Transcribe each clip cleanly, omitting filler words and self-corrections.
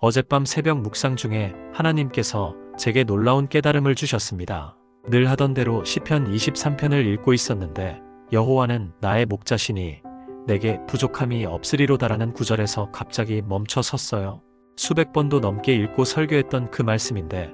어젯밤 새벽 묵상 중에 하나님께서 제게 놀라운 깨달음을 주셨습니다. 늘 하던 대로 시편 23편을 읽고 있었는데 여호와는 나의 목자시니 내게 부족함이 없으리로다라는 구절에서 갑자기 멈춰 섰어요. 수백 번도 넘게 읽고 설교했던 그 말씀인데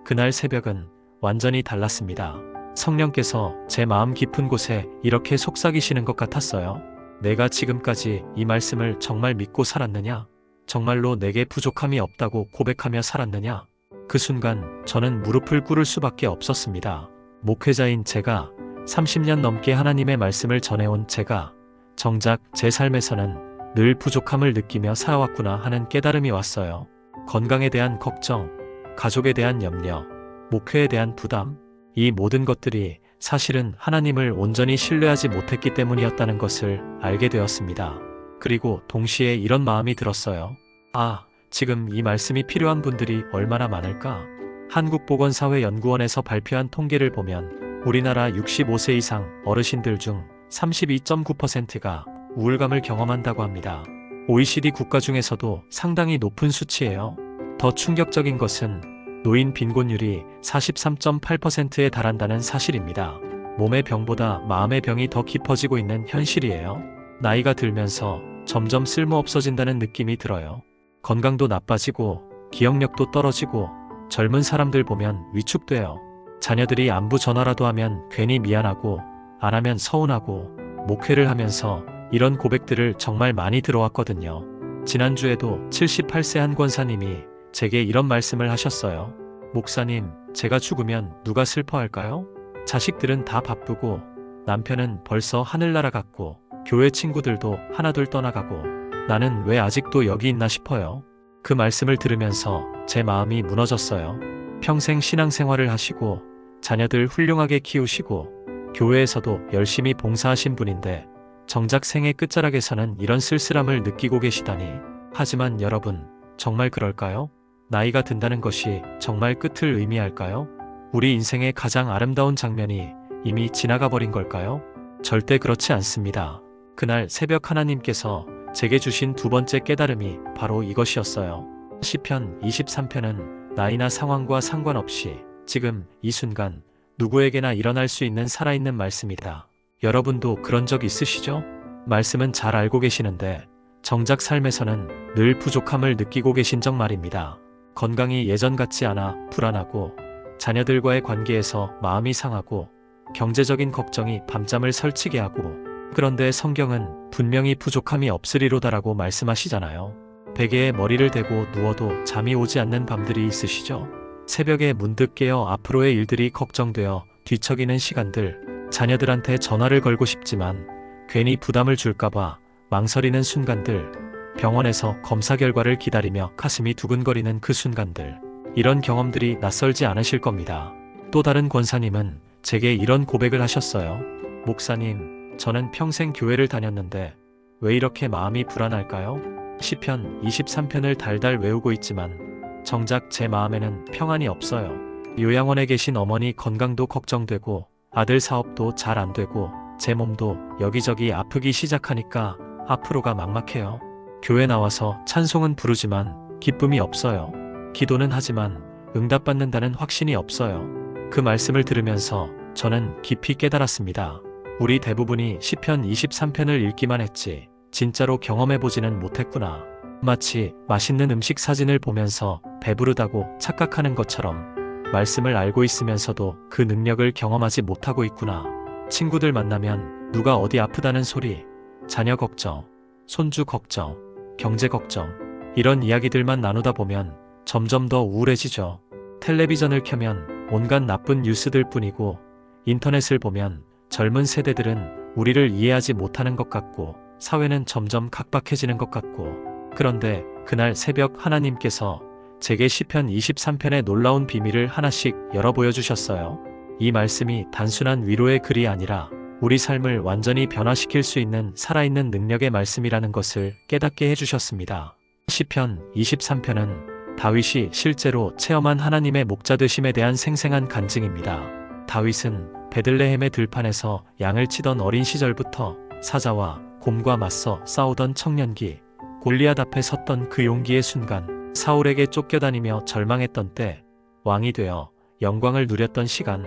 그날 새벽은 완전히 달랐습니다. 성령께서 제 마음 깊은 곳에 이렇게 속삭이시는 것 같았어요. 내가 지금까지 이 말씀을 정말 믿고 살았느냐? 정말로 내게 부족함이 없다고 고백하며 살았느냐? 그 순간 저는 무릎을 꿇을 수밖에 없었습니다. 목회자인 제가 30년 넘게 하나님의 말씀을 전해온 제가 정작 제 삶에서는 늘 부족함을 느끼며 살아왔구나 하는 깨달음이 왔어요. 건강에 대한 걱정, 가족에 대한 염려, 목회에 대한 부담, 이 모든 것들이 사실은 하나님을 온전히 신뢰하지 못했기 때문이었다는 것을 알게 되었습니다. 그리고 동시에 이런 마음이 들었어요. 아, 지금 이 말씀이 필요한 분들이 얼마나 많을까? 한국보건사회연구원에서 발표한 통계를 보면 우리나라 65세 이상 어르신들 중 32.9%가 우울감을 경험한다고 합니다. OECD 국가 중에서도 상당히 높은 수치예요. 더 충격적인 것은 노인 빈곤율이 43.8%에 달한다는 사실입니다. 몸의 병보다 마음의 병이 더 깊어지고 있는 현실이에요. 나이가 들면서 점점 쓸모없어진다는 느낌이 들어요. 건강도 나빠지고 기억력도 떨어지고 젊은 사람들 보면 위축돼요. 자녀들이 안부 전화라도 하면 괜히 미안하고 안 하면 서운하고 목회를 하면서 이런 고백들을 정말 많이 들어왔거든요. 지난주에도 78세 한 권사님이 제게 이런 말씀을 하셨어요. 목사님, 제가 죽으면 누가 슬퍼할까요? 자식들은 다 바쁘고 남편은 벌써 하늘나라 갔고 교회 친구들도 하나둘 떠나가고 나는 왜 아직도 여기 있나 싶어요. 그 말씀을 들으면서 제 마음이 무너졌어요. 평생 신앙생활을 하시고 자녀들 훌륭하게 키우시고 교회에서도 열심히 봉사하신 분인데 정작 생애 끝자락에서는 이런 쓸쓸함을 느끼고 계시다니. 하지만 여러분, 정말 그럴까요? 나이가 든다는 것이 정말 끝을 의미할까요? 우리 인생의 가장 아름다운 장면이 이미 지나가 버린 걸까요? 절대 그렇지 않습니다. 그날 새벽 하나님께서 제게 주신 두 번째 깨달음이 바로 이것이었어요. 시편 23편은 나이나 상황과 상관없이 지금 이 순간 누구에게나 일어날 수 있는 살아있는 말씀이다. 여러분도 그런 적 있으시죠? 말씀은 잘 알고 계시는데 정작 삶에서는 늘 부족함을 느끼고 계신 적 말입니다. 건강이 예전 같지 않아 불안하고 자녀들과의 관계에서 마음이 상하고 경제적인 걱정이 밤잠을 설치게 하고 그런데 성경은 분명히 부족함이 없으리로다라고 말씀하시잖아요. 베개에 머리를 대고 누워도 잠이 오지 않는 밤들이 있으시죠? 새벽에 문득 깨어 앞으로의 일들이 걱정되어 뒤척이는 시간들, 자녀들한테 전화를 걸고 싶지만 괜히 부담을 줄까봐 망설이는 순간들, 병원에서 검사 결과를 기다리며 가슴이 두근거리는 그 순간들, 이런 경험들이 낯설지 않으실 겁니다. 또 다른 권사님은 제게 이런 고백을 하셨어요. 목사님, 저는 평생 교회를 다녔는데 왜 이렇게 마음이 불안할까요? 시편 23편을 달달 외우고 있지만 정작 제 마음에는 평안이 없어요. 요양원에 계신 어머니 건강도 걱정되고 아들 사업도 잘 안 되고 제 몸도 여기저기 아프기 시작하니까 앞으로가 막막해요. 교회 나와서 찬송은 부르지만 기쁨이 없어요. 기도는 하지만 응답받는다는 확신이 없어요. 그 말씀을 들으면서 저는 깊이 깨달았습니다. 우리 대부분이 시편 23편을 읽기만 했지 진짜로 경험해보지는 못했구나. 마치 맛있는 음식 사진을 보면서 배부르다고 착각하는 것처럼 말씀을 알고 있으면서도 그 능력을 경험하지 못하고 있구나. 친구들 만나면 누가 어디 아프다는 소리, 자녀 걱정, 손주 걱정, 경제 걱정, 이런 이야기들만 나누다 보면 점점 더 우울해지죠. 텔레비전을 켜면 온갖 나쁜 뉴스들 뿐이고 인터넷을 보면 젊은 세대들은 우리를 이해하지 못하는 것 같고 사회는 점점 각박해지는 것 같고 그런데 그날 새벽 하나님께서 제게 시편 23편의 놀라운 비밀을 하나씩 열어 보여주셨어요. 이 말씀이 단순한 위로의 글이 아니라 우리 삶을 완전히 변화시킬 수 있는 살아있는 능력의 말씀이라는 것을 깨닫게 해주셨습니다. 시편 23편은 다윗이 실제로 체험한 하나님의 목자 되심에 대한 생생한 간증입니다. 다윗은 베들레헴의 들판에서 양을 치던 어린 시절부터 사자와 곰과 맞서 싸우던 청년기, 골리앗 앞에 섰던 그 용기의 순간, 사울에게 쫓겨다니며 절망했던 때, 왕이 되어 영광을 누렸던 시간,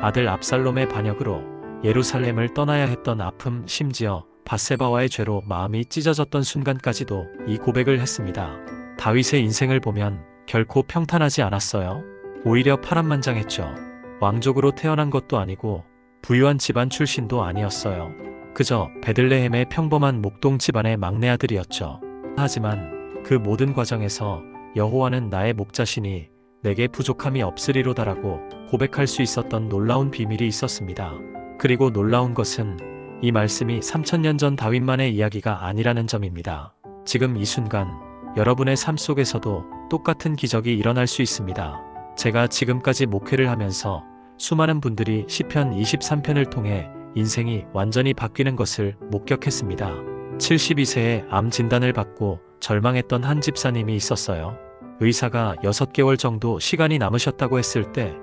아들 압살롬의 반역으로 예루살렘을 떠나야 했던 아픔, 심지어 밧세바와의 죄로 마음이 찢어졌던 순간까지도 이 고백을 했습니다. 다윗의 인생을 보면 결코 평탄하지 않았어요. 오히려 파란만장했죠. 왕족으로 태어난 것도 아니고 부유한 집안 출신도 아니었어요. 그저 베들레헴의 평범한 목동 집안의 막내 아들이었죠. 하지만 그 모든 과정에서 여호와는 나의 목자시니 내게 부족함이 없으리로다라고 고백할 수 있었던 놀라운 비밀이 있었습니다. 그리고 놀라운 것은 이 말씀이 3000년 전 다윗만의 이야기가 아니라는 점입니다. 지금 이 순간 여러분의 삶 속에서도 똑같은 기적이 일어날 수 있습니다. 제가 지금까지 목회를 하면서 수많은 분들이 시편 23편을 통해 인생이 완전히 바뀌는 것을 목격했습니다. 72세에 암 진단을 받고 절망했던 한 집사님이 있었어요. 의사가 6개월 정도 시간이 남으셨다고 했을 때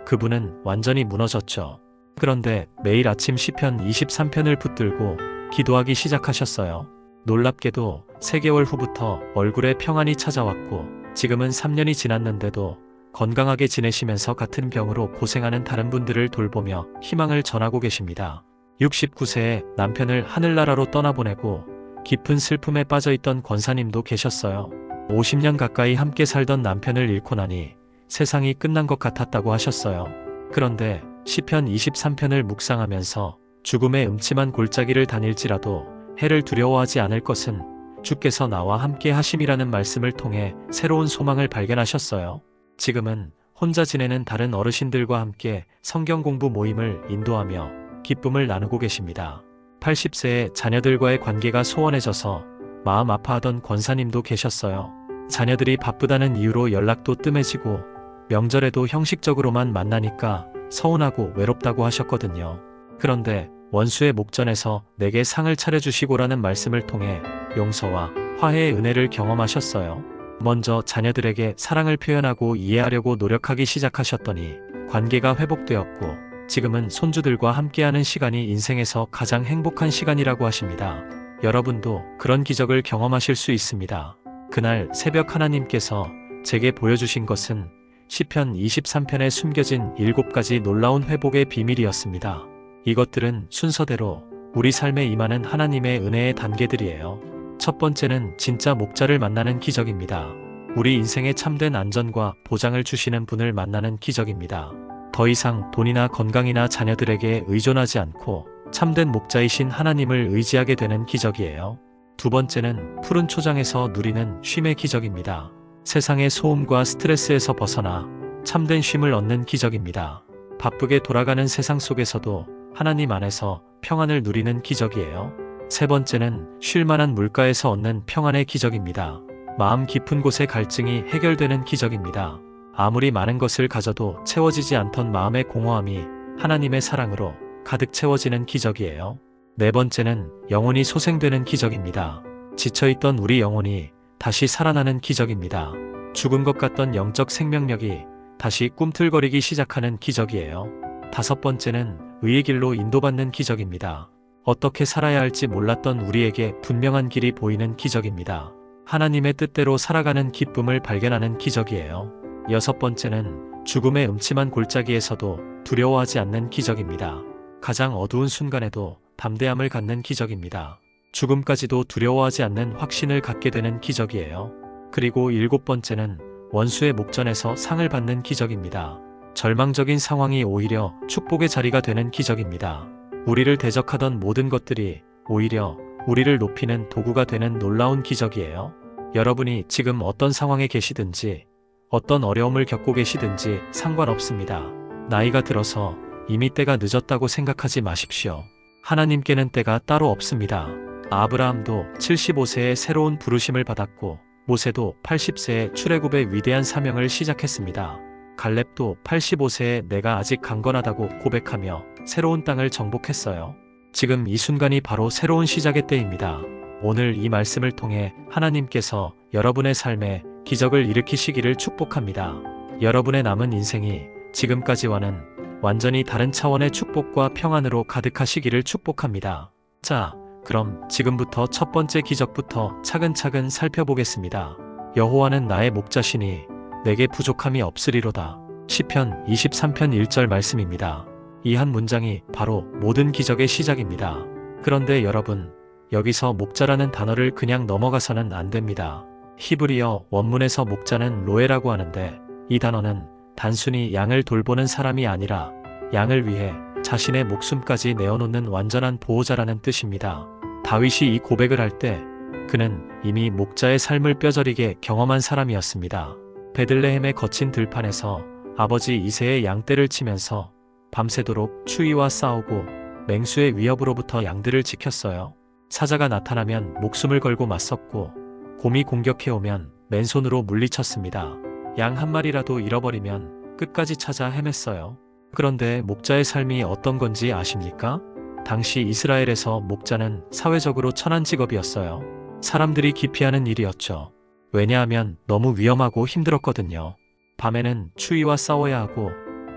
그분은 완전히 무너졌죠. 그런데 매일 아침 시편 23편을 붙들고 기도하기 시작하셨어요. 놀랍게도 3개월 후부터 얼굴에 평안이 찾아왔고 지금은 3년이 지났는데도 건강하게 지내시면서 같은 병으로 고생하는 다른 분들을 돌보며 희망을 전하고 계십니다. 69세에 남편을 하늘나라로 떠나보내고 깊은 슬픔에 빠져있던 권사님도 계셨어요. 50년 가까이 함께 살던 남편을 잃고 나니 세상이 끝난 것 같았다고 하셨어요. 그런데 시편 23편을 묵상하면서 죽음의 음침한 골짜기를 다닐지라도 해를 두려워하지 않을 것은 주께서 나와 함께 하심이라는 말씀을 통해 새로운 소망을 발견하셨어요. 지금은 혼자 지내는 다른 어르신들과 함께 성경 공부 모임을 인도하며 기쁨을 나누고 계십니다. 80세의 자녀들과의 관계가 소원해져서 마음 아파하던 권사님도 계셨어요. 자녀들이 바쁘다는 이유로 연락도 뜸해지고 명절에도 형식적으로만 만나니까 서운하고 외롭다고 하셨거든요. 그런데 원수의 목전에서 내게 상을 차려주시고라는 말씀을 통해 용서와 화해의 은혜를 경험하셨어요. 먼저 자녀들에게 사랑을 표현하고 이해하려고 노력하기 시작하셨더니 관계가 회복되었고 지금은 손주들과 함께하는 시간이 인생에서 가장 행복한 시간이라고 하십니다. 여러분도 그런 기적을 경험하실 수 있습니다. 그날 새벽 하나님께서 제게 보여주신 것은 시편 23편에 숨겨진 7가지 놀라운 회복의 비밀이었습니다. 이것들은 순서대로 우리 삶에 임하는 하나님의 은혜의 단계들이에요. 첫 번째는 진짜 목자를 만나는 기적입니다. 우리 인생에 참된 안전과 보장을 주시는 분을 만나는 기적입니다. 더 이상 돈이나 건강이나 자녀들에게 의존하지 않고 참된 목자이신 하나님을 의지하게 되는 기적이에요. 두 번째는 푸른 초장에서 누리는 쉼의 기적입니다. 세상의 소음과 스트레스에서 벗어나 참된 쉼을 얻는 기적입니다. 바쁘게 돌아가는 세상 속에서도 하나님 안에서 평안을 누리는 기적이에요. 세 번째는 쉴만한 물가에서 얻는 평안의 기적입니다. 마음 깊은 곳의 갈증이 해결되는 기적입니다. 아무리 많은 것을 가져도 채워지지 않던 마음의 공허함이 하나님의 사랑으로 가득 채워지는 기적이에요. 네 번째는 영혼이 소생되는 기적입니다. 지쳐있던 우리 영혼이 다시 살아나는 기적입니다. 죽은 것 같던 영적 생명력이 다시 꿈틀거리기 시작하는 기적이에요. 다섯 번째는 의의 길로 인도받는 기적입니다. 어떻게 살아야 할지 몰랐던 우리에게 분명한 길이 보이는 기적입니다. 하나님의 뜻대로 살아가는 기쁨을 발견하는 기적이에요. 여섯 번째는 죽음의 음침한 골짜기에서도 두려워하지 않는 기적입니다. 가장 어두운 순간에도 담대함을 갖는 기적입니다. 죽음까지도 두려워하지 않는 확신을 갖게 되는 기적이에요. 그리고 일곱 번째는 원수의 목전에서 상을 받는 기적입니다. 절망적인 상황이 오히려 축복의 자리가 되는 기적입니다. 우리를 대적하던 모든 것들이 오히려 우리를 높이는 도구가 되는 놀라운 기적이에요. 여러분이 지금 어떤 상황에 계시든지 어떤 어려움을 겪고 계시든지 상관없습니다. 나이가 들어서 이미 때가 늦었다고 생각하지 마십시오. 하나님께는 때가 따로 없습니다. 아브라함도 75세에 새로운 부르심을 받았고 모세도 80세에 출애굽의 위대한 사명을 시작했습니다. 갈렙도 85세에 내가 아직 강건하다고 고백하며 새로운 땅을 정복했어요. 지금 이 순간이 바로 새로운 시작의 때입니다. 오늘 이 말씀을 통해 하나님께서 여러분의 삶에 기적을 일으키시기를 축복합니다. 여러분의 남은 인생이 지금까지와는 완전히 다른 차원의 축복과 평안으로 가득하시기를 축복합니다. 자, 그럼 지금부터 첫 번째 기적부터 차근차근 살펴보겠습니다. 여호와는 나의 목자시니 내게 부족함이 없으리로다. 시편 23편 1절 말씀입니다. 이 한 문장이 바로 모든 기적의 시작입니다. 그런데 여러분, 여기서 목자라는 단어를 그냥 넘어가서는 안 됩니다. 히브리어 원문에서 목자는 로에라고 하는데 이 단어는 단순히 양을 돌보는 사람이 아니라 양을 위해 자신의 목숨까지 내어놓는 완전한 보호자라는 뜻입니다. 다윗이 이 고백을 할 때 그는 이미 목자의 삶을 뼈저리게 경험한 사람이었습니다. 베들레헴의 거친 들판에서 아버지 이새의 양떼를 치면서 밤새도록 추위와 싸우고 맹수의 위협으로부터 양들을 지켰어요. 사자가 나타나면 목숨을 걸고 맞섰고 곰이 공격해오면 맨손으로 물리쳤습니다. 양 한 마리라도 잃어버리면 끝까지 찾아 헤맸어요. 그런데 목자의 삶이 어떤 건지 아십니까? 당시 이스라엘에서 목자는 사회적으로 천한 직업이었어요. 사람들이 기피하는 일이었죠. 왜냐하면 너무 위험하고 힘들었거든요. 밤에는 추위와 싸워야 하고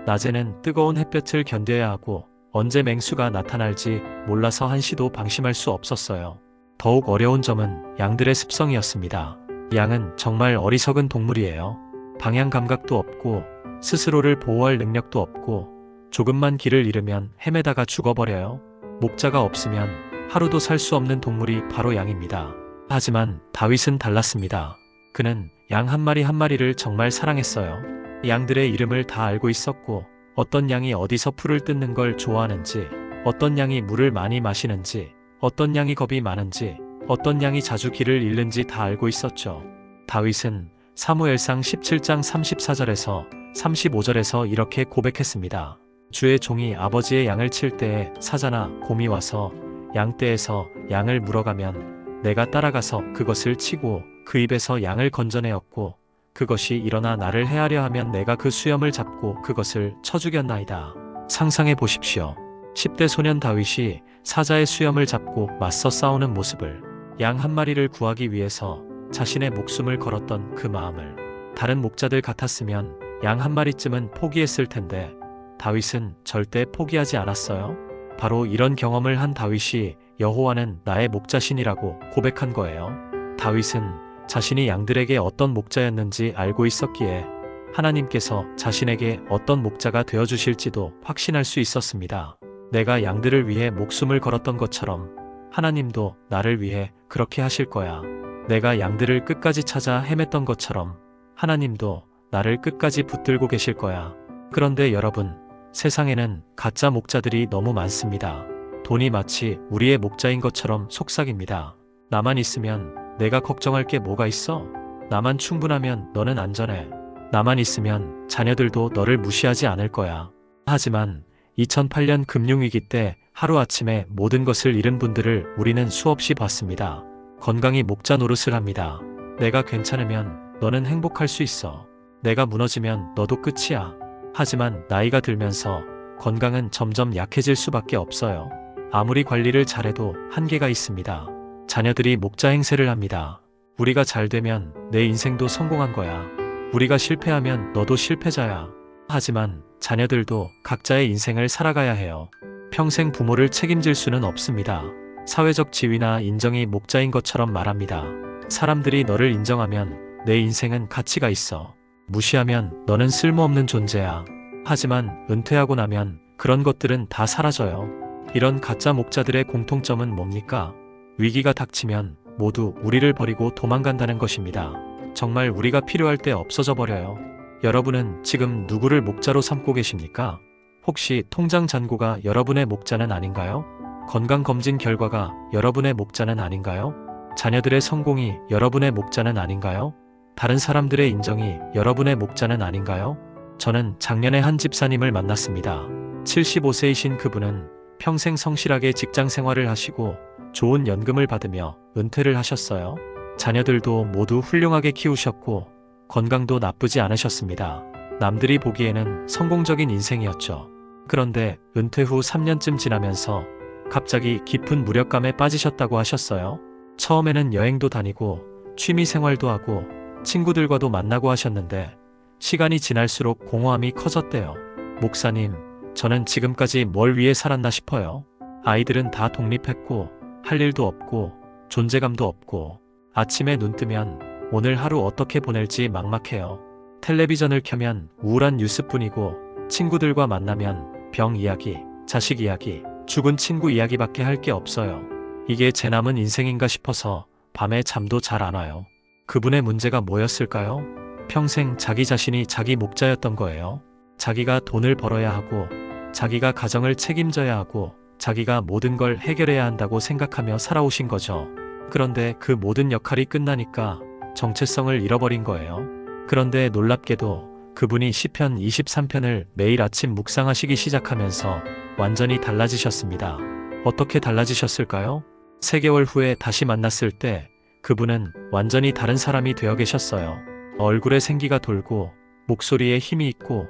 낮에는 뜨거운 햇볕을 견뎌야 하고 언제 맹수가 나타날지 몰라서 한시도 방심할 수 없었어요. 더욱 어려운 점은 양들의 습성이었습니다. 양은 정말 어리석은 동물이에요. 방향 감각도 없고 스스로를 보호할 능력도 없고 조금만 길을 잃으면 헤매다가 죽어버려요. 목자가 없으면 하루도 살 수 없는 동물이 바로 양입니다. 하지만 다윗은 달랐습니다. 그는 양 한 마리 한 마리를 정말 사랑했어요. 양들의 이름을 다 알고 있었고 어떤 양이 어디서 풀을 뜯는 걸 좋아하는지, 어떤 양이 물을 많이 마시는지, 어떤 양이 겁이 많은지, 어떤 양이 자주 길을 잃는지 다 알고 있었죠. 다윗은 사무엘상 17장 34절에서 35절에서 이렇게 고백했습니다. 주의 종이 아버지의 양을 칠 때에 사자나 곰이 와서 양떼에서 양을 물어가면 내가 따라가서 그것을 치고 그 입에서 양을 건져내었고 그것이 일어나 나를 해하려 하면 내가 그 수염을 잡고 그것을 쳐 죽였나이다. 상상해 보십시오. 10대 소년 다윗이 사자의 수염을 잡고 맞서 싸우는 모습을, 양 한 마리를 구하기 위해서 자신의 목숨을 걸었던 그 마음을. 다른 목자들 같았으면 양 한 마리쯤은 포기했을 텐데 다윗은 절대 포기하지 않았어요. 바로 이런 경험을 한 다윗이 여호와는 나의 목자신이라고 고백한 거예요. 다윗은 자신이 양들에게 어떤 목자였는지 알고 있었기에 하나님께서 자신에게 어떤 목자가 되어주실지도 확신할 수 있었습니다. 내가 양들을 위해 목숨을 걸었던 것처럼 하나님도 나를 위해 그렇게 하실 거야. 내가 양들을 끝까지 찾아 헤맸던 것처럼 하나님도 나를 끝까지 붙들고 계실 거야. 그런데 여러분, 세상에는 가짜 목자들이 너무 많습니다. 돈이 마치 우리의 목자인 것처럼 속삭입니다. 나만 있으면 내가 걱정할 게 뭐가 있어? 나만 충분하면 너는 안전해. 나만 있으면 자녀들도 너를 무시하지 않을 거야. 하지만 2008년 금융위기 때 하루아침에 모든 것을 잃은 분들을 우리는 수없이 봤습니다. 건강이 목자 노릇을 합니다. 내가 괜찮으면 너는 행복할 수 있어. 내가 무너지면 너도 끝이야. 하지만 나이가 들면서 건강은 점점 약해질 수밖에 없어요. 아무리 관리를 잘해도 한계가 있습니다. 자녀들이 목자 행세를 합니다. 우리가 잘 되면 내 인생도 성공한 거야. 우리가 실패하면 너도 실패자야. 하지만 자녀들도 각자의 인생을 살아가야 해요. 평생 부모를 책임질 수는 없습니다. 사회적 지위나 인정이 목자인 것처럼 말합니다. 사람들이 너를 인정하면 내 인생은 가치가 있어. 무시하면 너는 쓸모없는 존재야. 하지만 은퇴하고 나면 그런 것들은 다 사라져요. 이런 가짜 목자들의 공통점은 뭡니까? 위기가 닥치면 모두 우리를 버리고 도망간다는 것입니다. 정말 우리가 필요할 때 없어져 버려요. 여러분은 지금 누구를 목자로 삼고 계십니까? 혹시 통장 잔고가 여러분의 목자는 아닌가요? 건강검진 결과가 여러분의 목자는 아닌가요? 자녀들의 성공이 여러분의 목자는 아닌가요? 다른 사람들의 인정이 여러분의 목자는 아닌가요? 저는 작년에 한 집사님을 만났습니다. 75세이신 그분은 평생 성실하게 직장 생활을 하시고 좋은 연금을 받으며 은퇴를 하셨어요. 자녀들도 모두 훌륭하게 키우셨고 건강도 나쁘지 않으셨습니다. 남들이 보기에는 성공적인 인생이었죠. 그런데 은퇴 후 3년쯤 지나면서 갑자기 깊은 무력감에 빠지셨다고 하셨어요. 처음에는 여행도 다니고 취미 생활도 하고 친구들과도 만나고 하셨는데 시간이 지날수록 공허함이 커졌대요. 목사님, 저는 지금까지 뭘 위해 살았나 싶어요. 아이들은 다 독립했고 할 일도 없고 존재감도 없고 아침에 눈 뜨면 오늘 하루 어떻게 보낼지 막막해요. 텔레비전을 켜면 우울한 뉴스뿐이고 친구들과 만나면 병 이야기, 자식 이야기, 죽은 친구 이야기밖에 할 게 없어요. 이게 제 남은 인생인가 싶어서 밤에 잠도 잘 안 와요. 그분의 문제가 뭐였을까요? 평생 자기 자신이 자기 목자였던 거예요. 자기가 돈을 벌어야 하고 자기가 가정을 책임져야 하고 자기가 모든 걸 해결해야 한다고 생각하며 살아오신 거죠. 그런데 그 모든 역할이 끝나니까 정체성을 잃어버린 거예요. 그런데 놀랍게도 그분이 시편 23편을 매일 아침 묵상하시기 시작하면서 완전히 달라지셨습니다. 어떻게 달라지셨을까요? 3개월 후에 다시 만났을 때 그분은 완전히 다른 사람이 되어 계셨어요. 얼굴에 생기가 돌고 목소리에 힘이 있고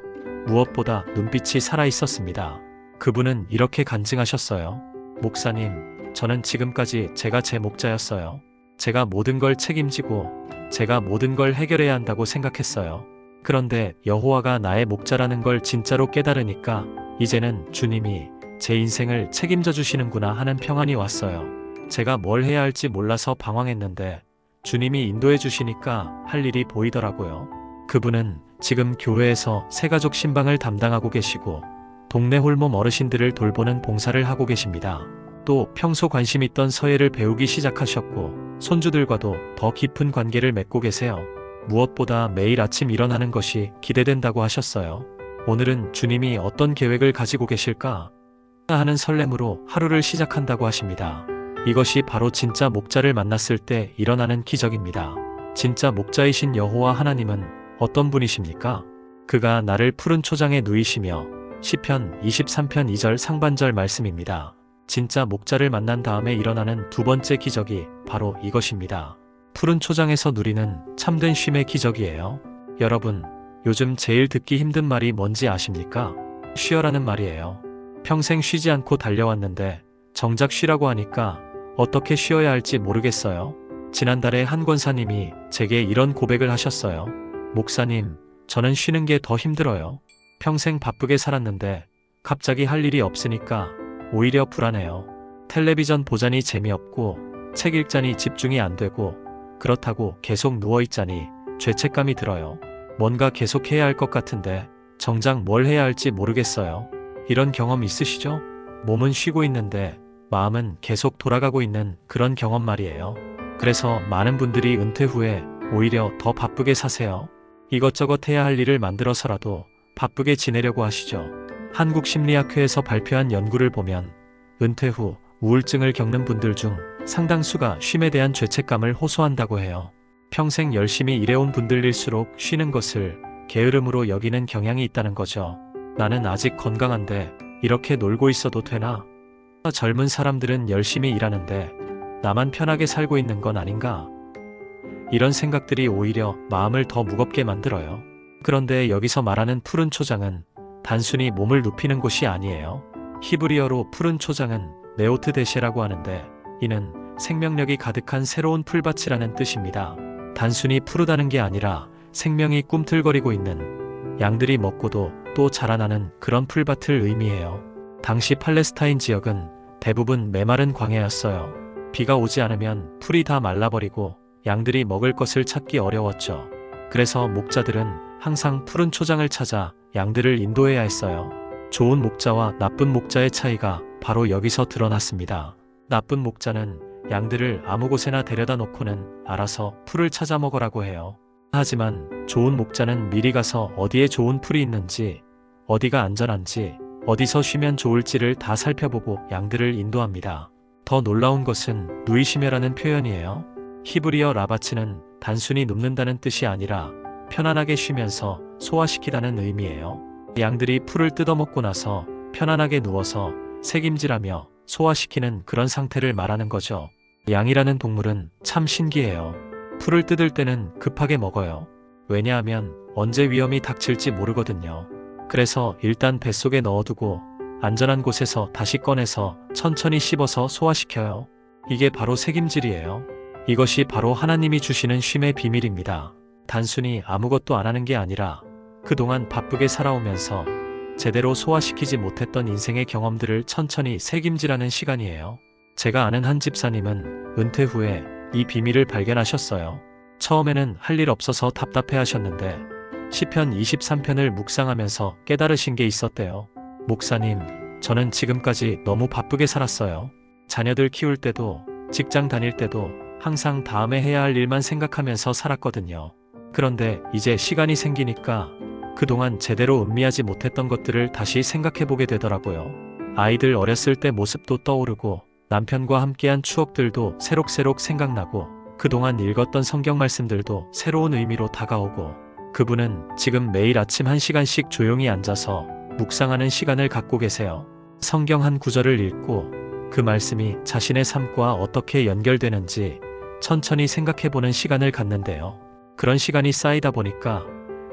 무엇보다 눈빛이 살아 있었습니다. 그분은 이렇게 간증하셨어요. 목사님, 저는 지금까지 제가 제 목자였어요. 제가 모든 걸 책임지고 제가 모든 걸 해결해야 한다고 생각했어요. 그런데 여호와가 나의 목자라는 걸 진짜로 깨달으니까 이제는 주님이 제 인생을 책임져 주시는구나 하는 평안이 왔어요. 제가 뭘 해야 할지 몰라서 방황했는데 주님이 인도해 주시니까 할 일이 보이더라고요. 그분은 지금 교회에서 새가족 신방을 담당하고 계시고 동네 홀몸 어르신들을 돌보는 봉사를 하고 계십니다. 또 평소 관심 있던 서예를 배우기 시작하셨고 손주들과도 더 깊은 관계를 맺고 계세요. 무엇보다 매일 아침 일어나는 것이 기대된다고 하셨어요. 오늘은 주님이 어떤 계획을 가지고 계실까 하는 설렘으로 하루를 시작한다고 하십니다. 이것이 바로 진짜 목자를 만났을 때 일어나는 기적입니다. 진짜 목자이신 여호와 하나님은 어떤 분이십니까? 그가 나를 푸른 초장에 누이시며 시편 23편 2절 상반절 말씀입니다. 진짜 목자를 만난 다음에 일어나는 두 번째 기적이 바로 이것입니다. 푸른 초장에서 누리는 참된 쉼의 기적이에요. 여러분, 요즘 제일 듣기 힘든 말이 뭔지 아십니까? 쉬어라는 말이에요. 평생 쉬지 않고 달려왔는데 정작 쉬라고 하니까 어떻게 쉬어야 할지 모르겠어요. 지난달에 한 권사님이 제게 이런 고백을 하셨어요. 목사님, 저는 쉬는 게 더 힘들어요. 평생 바쁘게 살았는데 갑자기 할 일이 없으니까 오히려 불안해요. 텔레비전 보자니 재미없고 책 읽자니 집중이 안 되고 그렇다고 계속 누워있자니 죄책감이 들어요. 뭔가 계속 해야 할 것 같은데 정작 뭘 해야 할지 모르겠어요. 이런 경험 있으시죠? 몸은 쉬고 있는데 마음은 계속 돌아가고 있는 그런 경험 말이에요. 그래서 많은 분들이 은퇴 후에 오히려 더 바쁘게 사세요. 이것저것 해야 할 일을 만들어서라도 바쁘게 지내려고 하시죠. 한국심리학회에서 발표한 연구를 보면 은퇴 후 우울증을 겪는 분들 중 상당수가 쉼에 대한 죄책감을 호소한다고 해요. 평생 열심히 일해온 분들일수록 쉬는 것을 게으름으로 여기는 경향이 있다는 거죠. 나는 아직 건강한데 이렇게 놀고 있어도 되나? 젊은 사람들은 열심히 일하는데 나만 편하게 살고 있는 건 아닌가? 이런 생각들이 오히려 마음을 더 무겁게 만들어요. 그런데 여기서 말하는 푸른 초장은 단순히 몸을 눕히는 곳이 아니에요. 히브리어로 푸른 초장은 네오트 데셰라고 하는데 이는 생명력이 가득한 새로운 풀밭이라는 뜻입니다. 단순히 푸르다는 게 아니라 생명이 꿈틀거리고 있는 양들이 먹고도 또 자라나는 그런 풀밭을 의미해요. 당시 팔레스타인 지역은 대부분 메마른 광야였어요. 비가 오지 않으면 풀이 다 말라버리고 양들이 먹을 것을 찾기 어려웠죠. 그래서 목자들은 항상 푸른 초장을 찾아 양들을 인도해야 했어요. 좋은 목자와 나쁜 목자의 차이가 바로 여기서 드러났습니다. 나쁜 목자는 양들을 아무 곳에나 데려다 놓고는 알아서 풀을 찾아 먹으라고 해요. 하지만 좋은 목자는 미리 가서 어디에 좋은 풀이 있는지, 어디가 안전한지, 어디서 쉬면 좋을지를 다 살펴보고 양들을 인도합니다. 더 놀라운 것은 누이시며라는 표현이에요. 히브리어 라바츠는 단순히 눕는다는 뜻이 아니라 편안하게 쉬면서 소화시키다는 의미예요. 양들이 풀을 뜯어먹고 나서 편안하게 누워서 새김질하며 소화시키는 그런 상태를 말하는 거죠. 양이라는 동물은 참 신기해요. 풀을 뜯을 때는 급하게 먹어요. 왜냐하면 언제 위험이 닥칠지 모르거든요. 그래서 일단 뱃속에 넣어두고 안전한 곳에서 다시 꺼내서 천천히 씹어서 소화시켜요. 이게 바로 새김질이에요. 이것이 바로 하나님이 주시는 쉼의 비밀입니다. 단순히 아무것도 안 하는 게 아니라 그동안 바쁘게 살아오면서 제대로 소화시키지 못했던 인생의 경험들을 천천히 새김질하는 시간이에요. 제가 아는 한 집사님은 은퇴 후에 이 비밀을 발견하셨어요. 처음에는 할 일 없어서 답답해 하셨는데 시편 23편을 묵상하면서 깨달으신 게 있었대요. 목사님, 저는 지금까지 너무 바쁘게 살았어요. 자녀들 키울 때도 직장 다닐 때도 항상 다음에 해야 할 일만 생각하면서 살았거든요. 그런데 이제 시간이 생기니까 그동안 제대로 음미하지 못했던 것들을 다시 생각해보게 되더라고요. 아이들 어렸을 때 모습도 떠오르고 남편과 함께한 추억들도 새록새록 생각나고 그동안 읽었던 성경 말씀들도 새로운 의미로 다가오고 그분은 지금 매일 아침 1시간씩 조용히 앉아서 묵상하는 시간을 갖고 계세요. 성경 한 구절을 읽고 그 말씀이 자신의 삶과 어떻게 연결되는지 천천히 생각해보는 시간을 갖는데요. 그런 시간이 쌓이다 보니까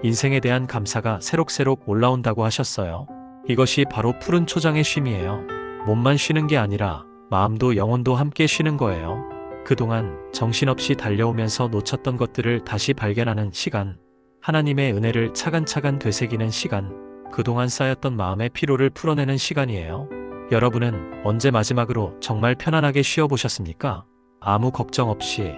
인생에 대한 감사가 새록새록 올라온다고 하셨어요. 이것이 바로 푸른 초장의 쉼이에요. 몸만 쉬는 게 아니라 마음도 영혼도 함께 쉬는 거예요. 그동안 정신없이 달려오면서 놓쳤던 것들을 다시 발견하는 시간, 하나님의 은혜를 차근차근 되새기는 시간, 그동안 쌓였던 마음의 피로를 풀어내는 시간이에요. 여러분은 언제 마지막으로 정말 편안하게 쉬어보셨습니까? 아무 걱정 없이,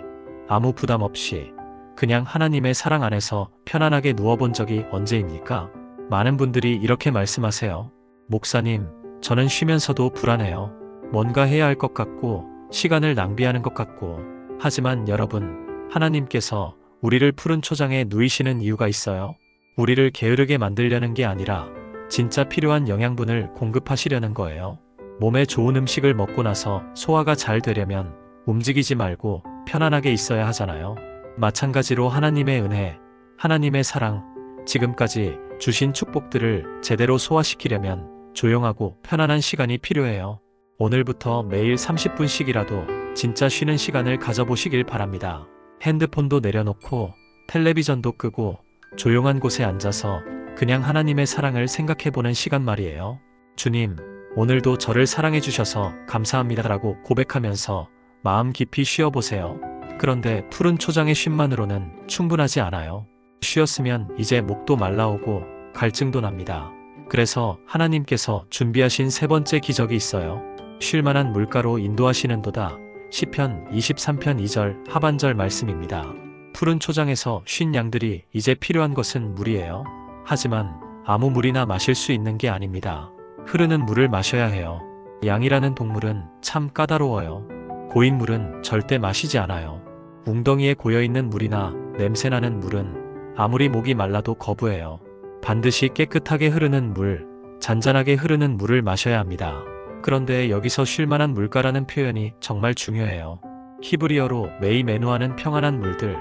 아무 부담 없이 그냥 하나님의 사랑 안에서 편안하게 누워본 적이 언제입니까? 많은 분들이 이렇게 말씀하세요. 목사님, 저는 쉬면서도 불안해요. 뭔가 해야 할 것 같고 시간을 낭비하는 것 같고. 하지만 여러분, 하나님께서 우리를 푸른 초장에 누이시는 이유가 있어요. 우리를 게으르게 만들려는 게 아니라 진짜 필요한 영양분을 공급하시려는 거예요. 몸에 좋은 음식을 먹고 나서 소화가 잘 되려면 움직이지 말고 편안하게 있어야 하잖아요. 마찬가지로 하나님의 은혜, 하나님의 사랑, 지금까지 주신 축복들을 제대로 소화시키려면 조용하고 편안한 시간이 필요해요. 오늘부터 매일 30분씩이라도 진짜 쉬는 시간을 가져보시길 바랍니다. 핸드폰도 내려놓고 텔레비전도 끄고 조용한 곳에 앉아서 그냥 하나님의 사랑을 생각해보는 시간 말이에요. 주님, 오늘도 저를 사랑해 주셔서 감사합니다라고 고백하면서 마음 깊이 쉬어보세요. 그런데 푸른 초장의 쉼만으로는 충분하지 않아요. 쉬었으면 이제 목도 말라오고 갈증도 납니다. 그래서 하나님께서 준비하신 세 번째 기적이 있어요. 쉴만한 물가로 인도하시는도다. 시편 23편 2절 하반절 말씀입니다. 푸른 초장에서 쉰 양들이 이제 필요한 것은 물이에요. 하지만 아무 물이나 마실 수 있는 게 아닙니다. 흐르는 물을 마셔야 해요. 양이라는 동물은 참 까다로워요. 고인 물은 절대 마시지 않아요. 웅덩이에 고여있는 물이나 냄새나는 물은 아무리 목이 말라도 거부해요. 반드시 깨끗하게 흐르는 물, 잔잔하게 흐르는 물을 마셔야 합니다. 그런데 여기서 쉴만한 물가라는 표현이 정말 중요해요. 히브리어로 메이메누아는 평안한 물들,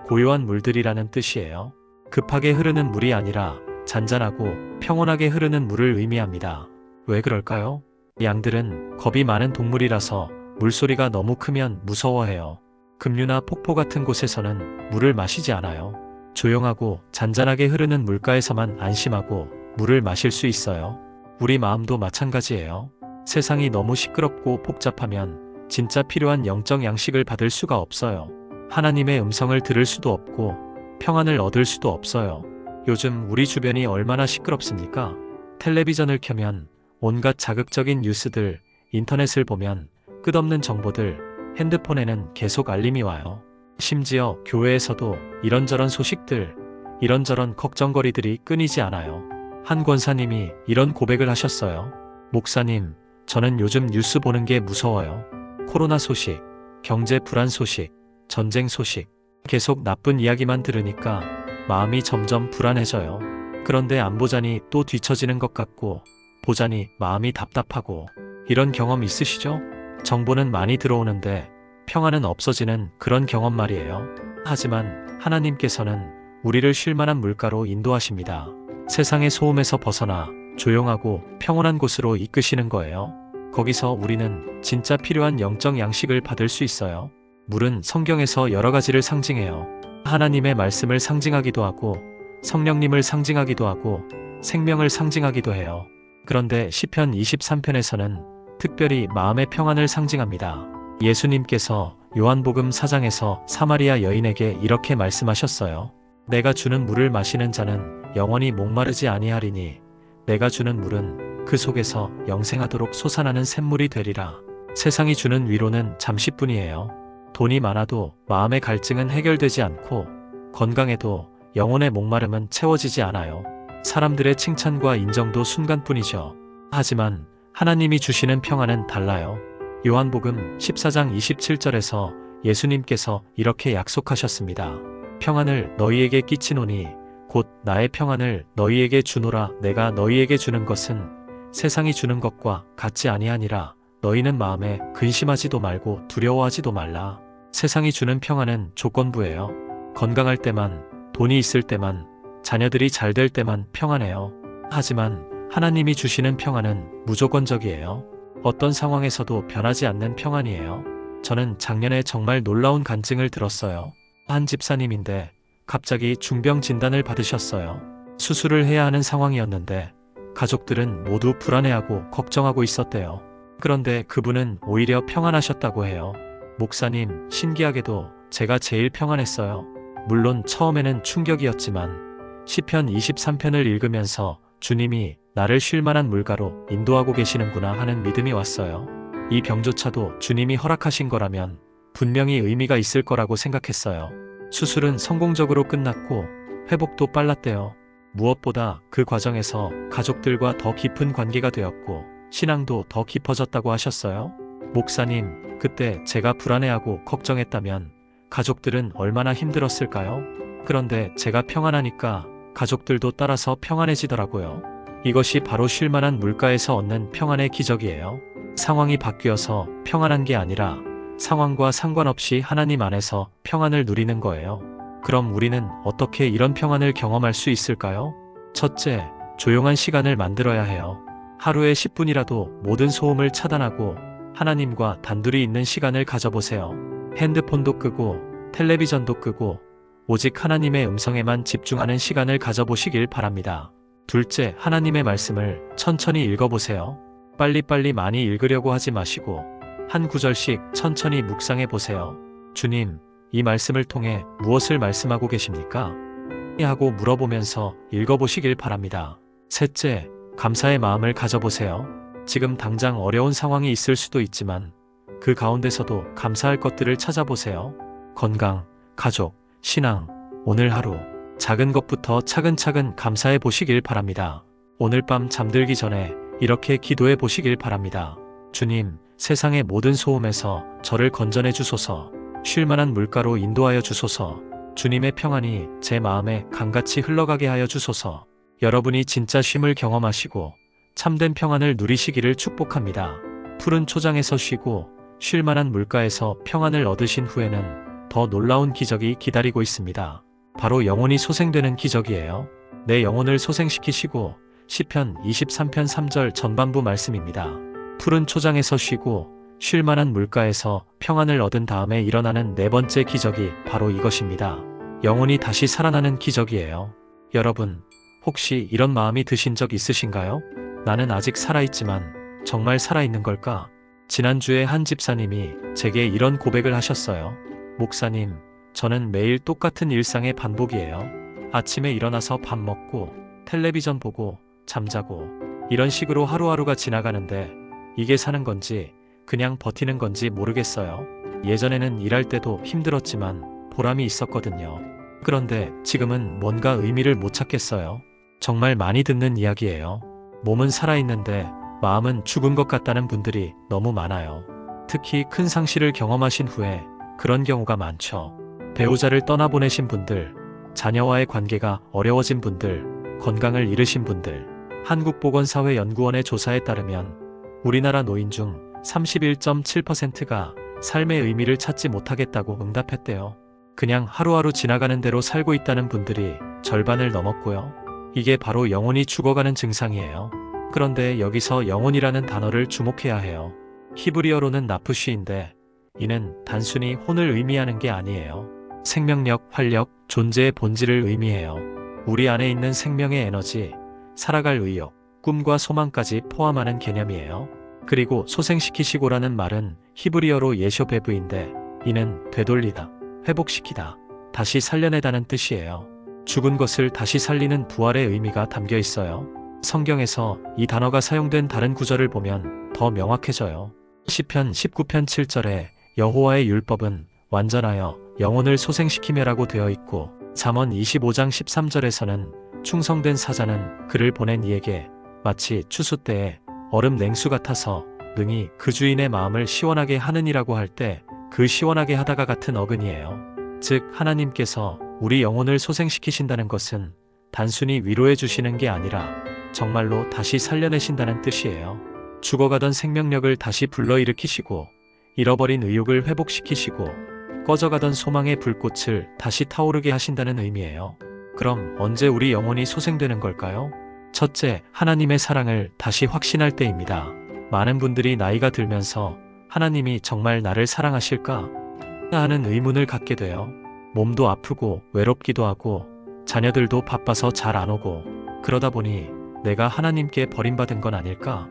고요한 물들이라는 뜻이에요. 급하게 흐르는 물이 아니라 잔잔하고 평온하게 흐르는 물을 의미합니다. 왜 그럴까요? 양들은 겁이 많은 동물이라서 물소리가 너무 크면 무서워해요. 급류나 폭포 같은 곳에서는 물을 마시지 않아요. 조용하고 잔잔하게 흐르는 물가에서만 안심하고 물을 마실 수 있어요. 우리 마음도 마찬가지예요. 세상이 너무 시끄럽고 복잡하면 진짜 필요한 영적 양식을 받을 수가 없어요. 하나님의 음성을 들을 수도 없고 평안을 얻을 수도 없어요. 요즘 우리 주변이 얼마나 시끄럽습니까? 텔레비전을 켜면 온갖 자극적인 뉴스들, 인터넷을 보면 끝없는 정보들, 핸드폰에는 계속 알림이 와요. 심지어 교회에서도 이런저런 소식들, 이런저런 걱정거리들이 끊이지 않아요. 한 권사님이 이런 고백을 하셨어요. 목사님, 저는 요즘 뉴스 보는 게 무서워요. 코로나 소식, 경제 불안 소식, 전쟁 소식, 계속 나쁜 이야기만 들으니까 마음이 점점 불안해져요. 그런데 안 보자니 또 뒤처지는 것 같고 보자니 마음이 답답하고. 이런 경험 있으시죠? 정보는 많이 들어오는데 평안은 없어지는 그런 경험 말이에요. 하지만 하나님께서는 우리를 쉴만한 물가로 인도하십니다. 세상의 소음에서 벗어나 조용하고 평온한 곳으로 이끄시는 거예요. 거기서 우리는 진짜 필요한 영적 양식을 받을 수 있어요. 물은 성경에서 여러 가지를 상징해요. 하나님의 말씀을 상징하기도 하고 성령님을 상징하기도 하고 생명을 상징하기도 해요. 그런데 시편 23편에서는 특별히 마음의 평안을 상징합니다. 예수님께서 요한복음 4장에서 사마리아 여인에게 이렇게 말씀하셨어요. 내가 주는 물을 마시는 자는 영원히 목마르지 아니하리니 내가 주는 물은 그 속에서 영생하도록 솟아나는 샘물이 되리라. 세상이 주는 위로는 잠시뿐이에요. 돈이 많아도 마음의 갈증은 해결되지 않고 건강해도 영혼의 목마름은 채워지지 않아요. 사람들의 칭찬과 인정도 순간뿐이죠. 하지만 하나님이 주시는 평안은 달라요. 요한복음 14장 27절에서 예수님께서 이렇게 약속하셨습니다. 평안을 너희에게 끼치노니 곧 나의 평안을 너희에게 주노라. 내가 너희에게 주는 것은 세상이 주는 것과 같지 아니하니라. 너희는 마음에 근심하지도 말고 두려워하지도 말라. 세상이 주는 평안은 조건부예요. 건강할 때만, 돈이 있을 때만, 자녀들이 잘 될 때만 평안해요. 하지만 하나님이 주시는 평안은 무조건적이에요. 어떤 상황에서도 변하지 않는 평안이에요. 저는 작년에 정말 놀라운 간증을 들었어요. 한 집사님인데 갑자기 중병 진단을 받으셨어요. 수술을 해야 하는 상황이었는데 가족들은 모두 불안해하고 걱정하고 있었대요. 그런데 그분은 오히려 평안하셨다고 해요. 목사님, 신기하게도 제가 제일 평안했어요. 물론 처음에는 충격이었지만 시편 23편을 읽으면서 주님이 나를 쉴만한 물가로 인도하고 계시는구나 하는 믿음이 왔어요. 이 병조차도 주님이 허락하신 거라면 분명히 의미가 있을 거라고 생각했어요. 수술은 성공적으로 끝났고 회복도 빨랐대요. 무엇보다 그 과정에서 가족들과 더 깊은 관계가 되었고 신앙도 더 깊어졌다고 하셨어요. 목사님, 그때 제가 불안해하고 걱정했다면 가족들은 얼마나 힘들었을까요? 그런데 제가 평안하니까 가족들도 따라서 평안해지더라고요. 이것이 바로 쉴만한 물가에서 얻는 평안의 기적이에요. 상황이 바뀌어서 평안한 게 아니라 상황과 상관없이 하나님 안에서 평안을 누리는 거예요. 그럼 우리는 어떻게 이런 평안을 경험할 수 있을까요? 첫째, 조용한 시간을 만들어야 해요. 하루에 10분이라도 모든 소음을 차단하고 하나님과 단둘이 있는 시간을 가져보세요. 핸드폰도 끄고 텔레비전도 끄고 오직 하나님의 음성에만 집중하는 시간을 가져보시길 바랍니다. 둘째, 하나님의 말씀을 천천히 읽어보세요. 빨리빨리 많이 읽으려고 하지 마시고 한 구절씩 천천히 묵상해 보세요. 주님, 이 말씀을 통해 무엇을 말씀하고 계십니까? 하고 물어보면서 읽어보시길 바랍니다. 셋째, 감사의 마음을 가져보세요. 지금 당장 어려운 상황이 있을 수도 있지만 그 가운데서도 감사할 것들을 찾아보세요. 건강, 가족, 신앙, 오늘 하루 작은 것부터 차근차근 감사해 보시길 바랍니다. 오늘 밤 잠들기 전에 이렇게 기도해 보시길 바랍니다. 주님, 세상의 모든 소음에서 저를 건져내 주소서. 쉴만한 물가로 인도하여 주소서. 주님의 평안이 제 마음에 강같이 흘러가게 하여 주소서. 여러분이 진짜 쉼을 경험하시고 참된 평안을 누리시기를 축복합니다. 푸른 초장에서 쉬고 쉴만한 물가에서 평안을 얻으신 후에는 더 놀라운 기적이 기다리고 있습니다. 바로 영혼이 소생되는 기적이에요. 내 영혼을 소생시키시고 시편 23편 3절 전반부 말씀입니다. 푸른 초장에서 쉬고 쉴만한 물가에서 평안을 얻은 다음에 일어나는 네 번째 기적이 바로 이것입니다. 영혼이 다시 살아나는 기적이에요. 여러분, 혹시 이런 마음이 드신 적 있으신가요? 나는 아직 살아있지만 정말 살아있는 걸까? 지난주에 한 집사님이 제게 이런 고백을 하셨어요. 목사님, 저는 매일 똑같은 일상의 반복이에요. 아침에 일어나서 밥 먹고 텔레비전 보고 잠자고 이런 식으로 하루하루가 지나가는데 이게 사는 건지 그냥 버티는 건지 모르겠어요. 예전에는 일할 때도 힘들었지만 보람이 있었거든요. 그런데 지금은 뭔가 의미를 못 찾겠어요. 정말 많이 듣는 이야기예요. 몸은 살아있는데 마음은 죽은 것 같다는 분들이 너무 많아요. 특히 큰 상실을 경험하신 후에 그런 경우가 많죠. 배우자를 떠나보내신 분들, 자녀와의 관계가 어려워진 분들, 건강을 잃으신 분들. 한국보건사회연구원의 조사에 따르면 우리나라 노인 중 31.7%가 삶의 의미를 찾지 못하겠다고 응답했대요. 그냥 하루하루 지나가는 대로 살고 있다는 분들이 절반을 넘었고요. 이게 바로 영혼이 죽어가는 증상이에요. 그런데 여기서 영혼이라는 단어를 주목해야 해요. 히브리어로는 나프쉬인데 이는 단순히 혼을 의미하는 게 아니에요. 생명력, 활력, 존재의 본질을 의미해요. 우리 안에 있는 생명의 에너지, 살아갈 의욕, 꿈과 소망까지 포함하는 개념이에요. 그리고 소생시키시고라는 말은 히브리어로 예쇼베브인데 이는 되돌리다, 회복시키다, 다시 살려내다는 뜻이에요. 죽은 것을 다시 살리는 부활의 의미가 담겨 있어요. 성경에서 이 단어가 사용된 다른 구절을 보면 더 명확해져요. 시편 19편 7절에 여호와의 율법은 완전하여 영혼을 소생시키며라고 되어 있고 잠언 25장 13절에서는 충성된 사자는 그를 보낸 이에게 마치 추수 때에 얼음 냉수 같아서 능히 그 주인의 마음을 시원하게 하느니라고 할 때 그 시원하게 하다가 같은 어근이에요. 즉 하나님께서 우리 영혼을 소생시키신다는 것은 단순히 위로해 주시는 게 아니라 정말로 다시 살려내신다는 뜻이에요. 죽어가던 생명력을 다시 불러일으키시고 잃어버린 의욕을 회복시키시고 꺼져가던 소망의 불꽃을 다시 타오르게 하신다는 의미예요. 그럼 언제 우리 영혼이 소생되는 걸까요? 첫째, 하나님의 사랑을 다시 확신할 때입니다. 많은 분들이 나이가 들면서 하나님이 정말 나를 사랑하실까? 하는 의문을 갖게 돼요. 몸도 아프고 외롭기도 하고 자녀들도 바빠서 잘 안 오고 그러다 보니 내가 하나님께 버림받은 건 아닐까?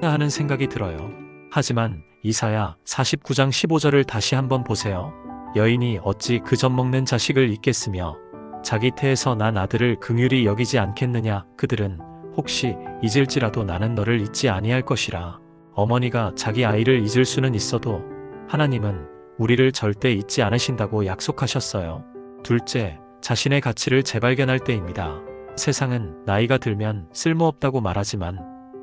하는 생각이 들어요. 하지만 이사야 49장 15절을 다시 한번 보세요. 여인이 어찌 그 젖 먹는 자식을 잊겠으며 자기 태에서 난 아들을 긍휼히 여기지 않겠느냐. 그들은 혹시 잊을지라도 나는 너를 잊지 아니할 것이라. 어머니가 자기 아이를 잊을 수는 있어도 하나님은 우리를 절대 잊지 않으신다고 약속하셨어요. 둘째, 자신의 가치를 재발견할 때입니다. 세상은 나이가 들면 쓸모없다고 말하지만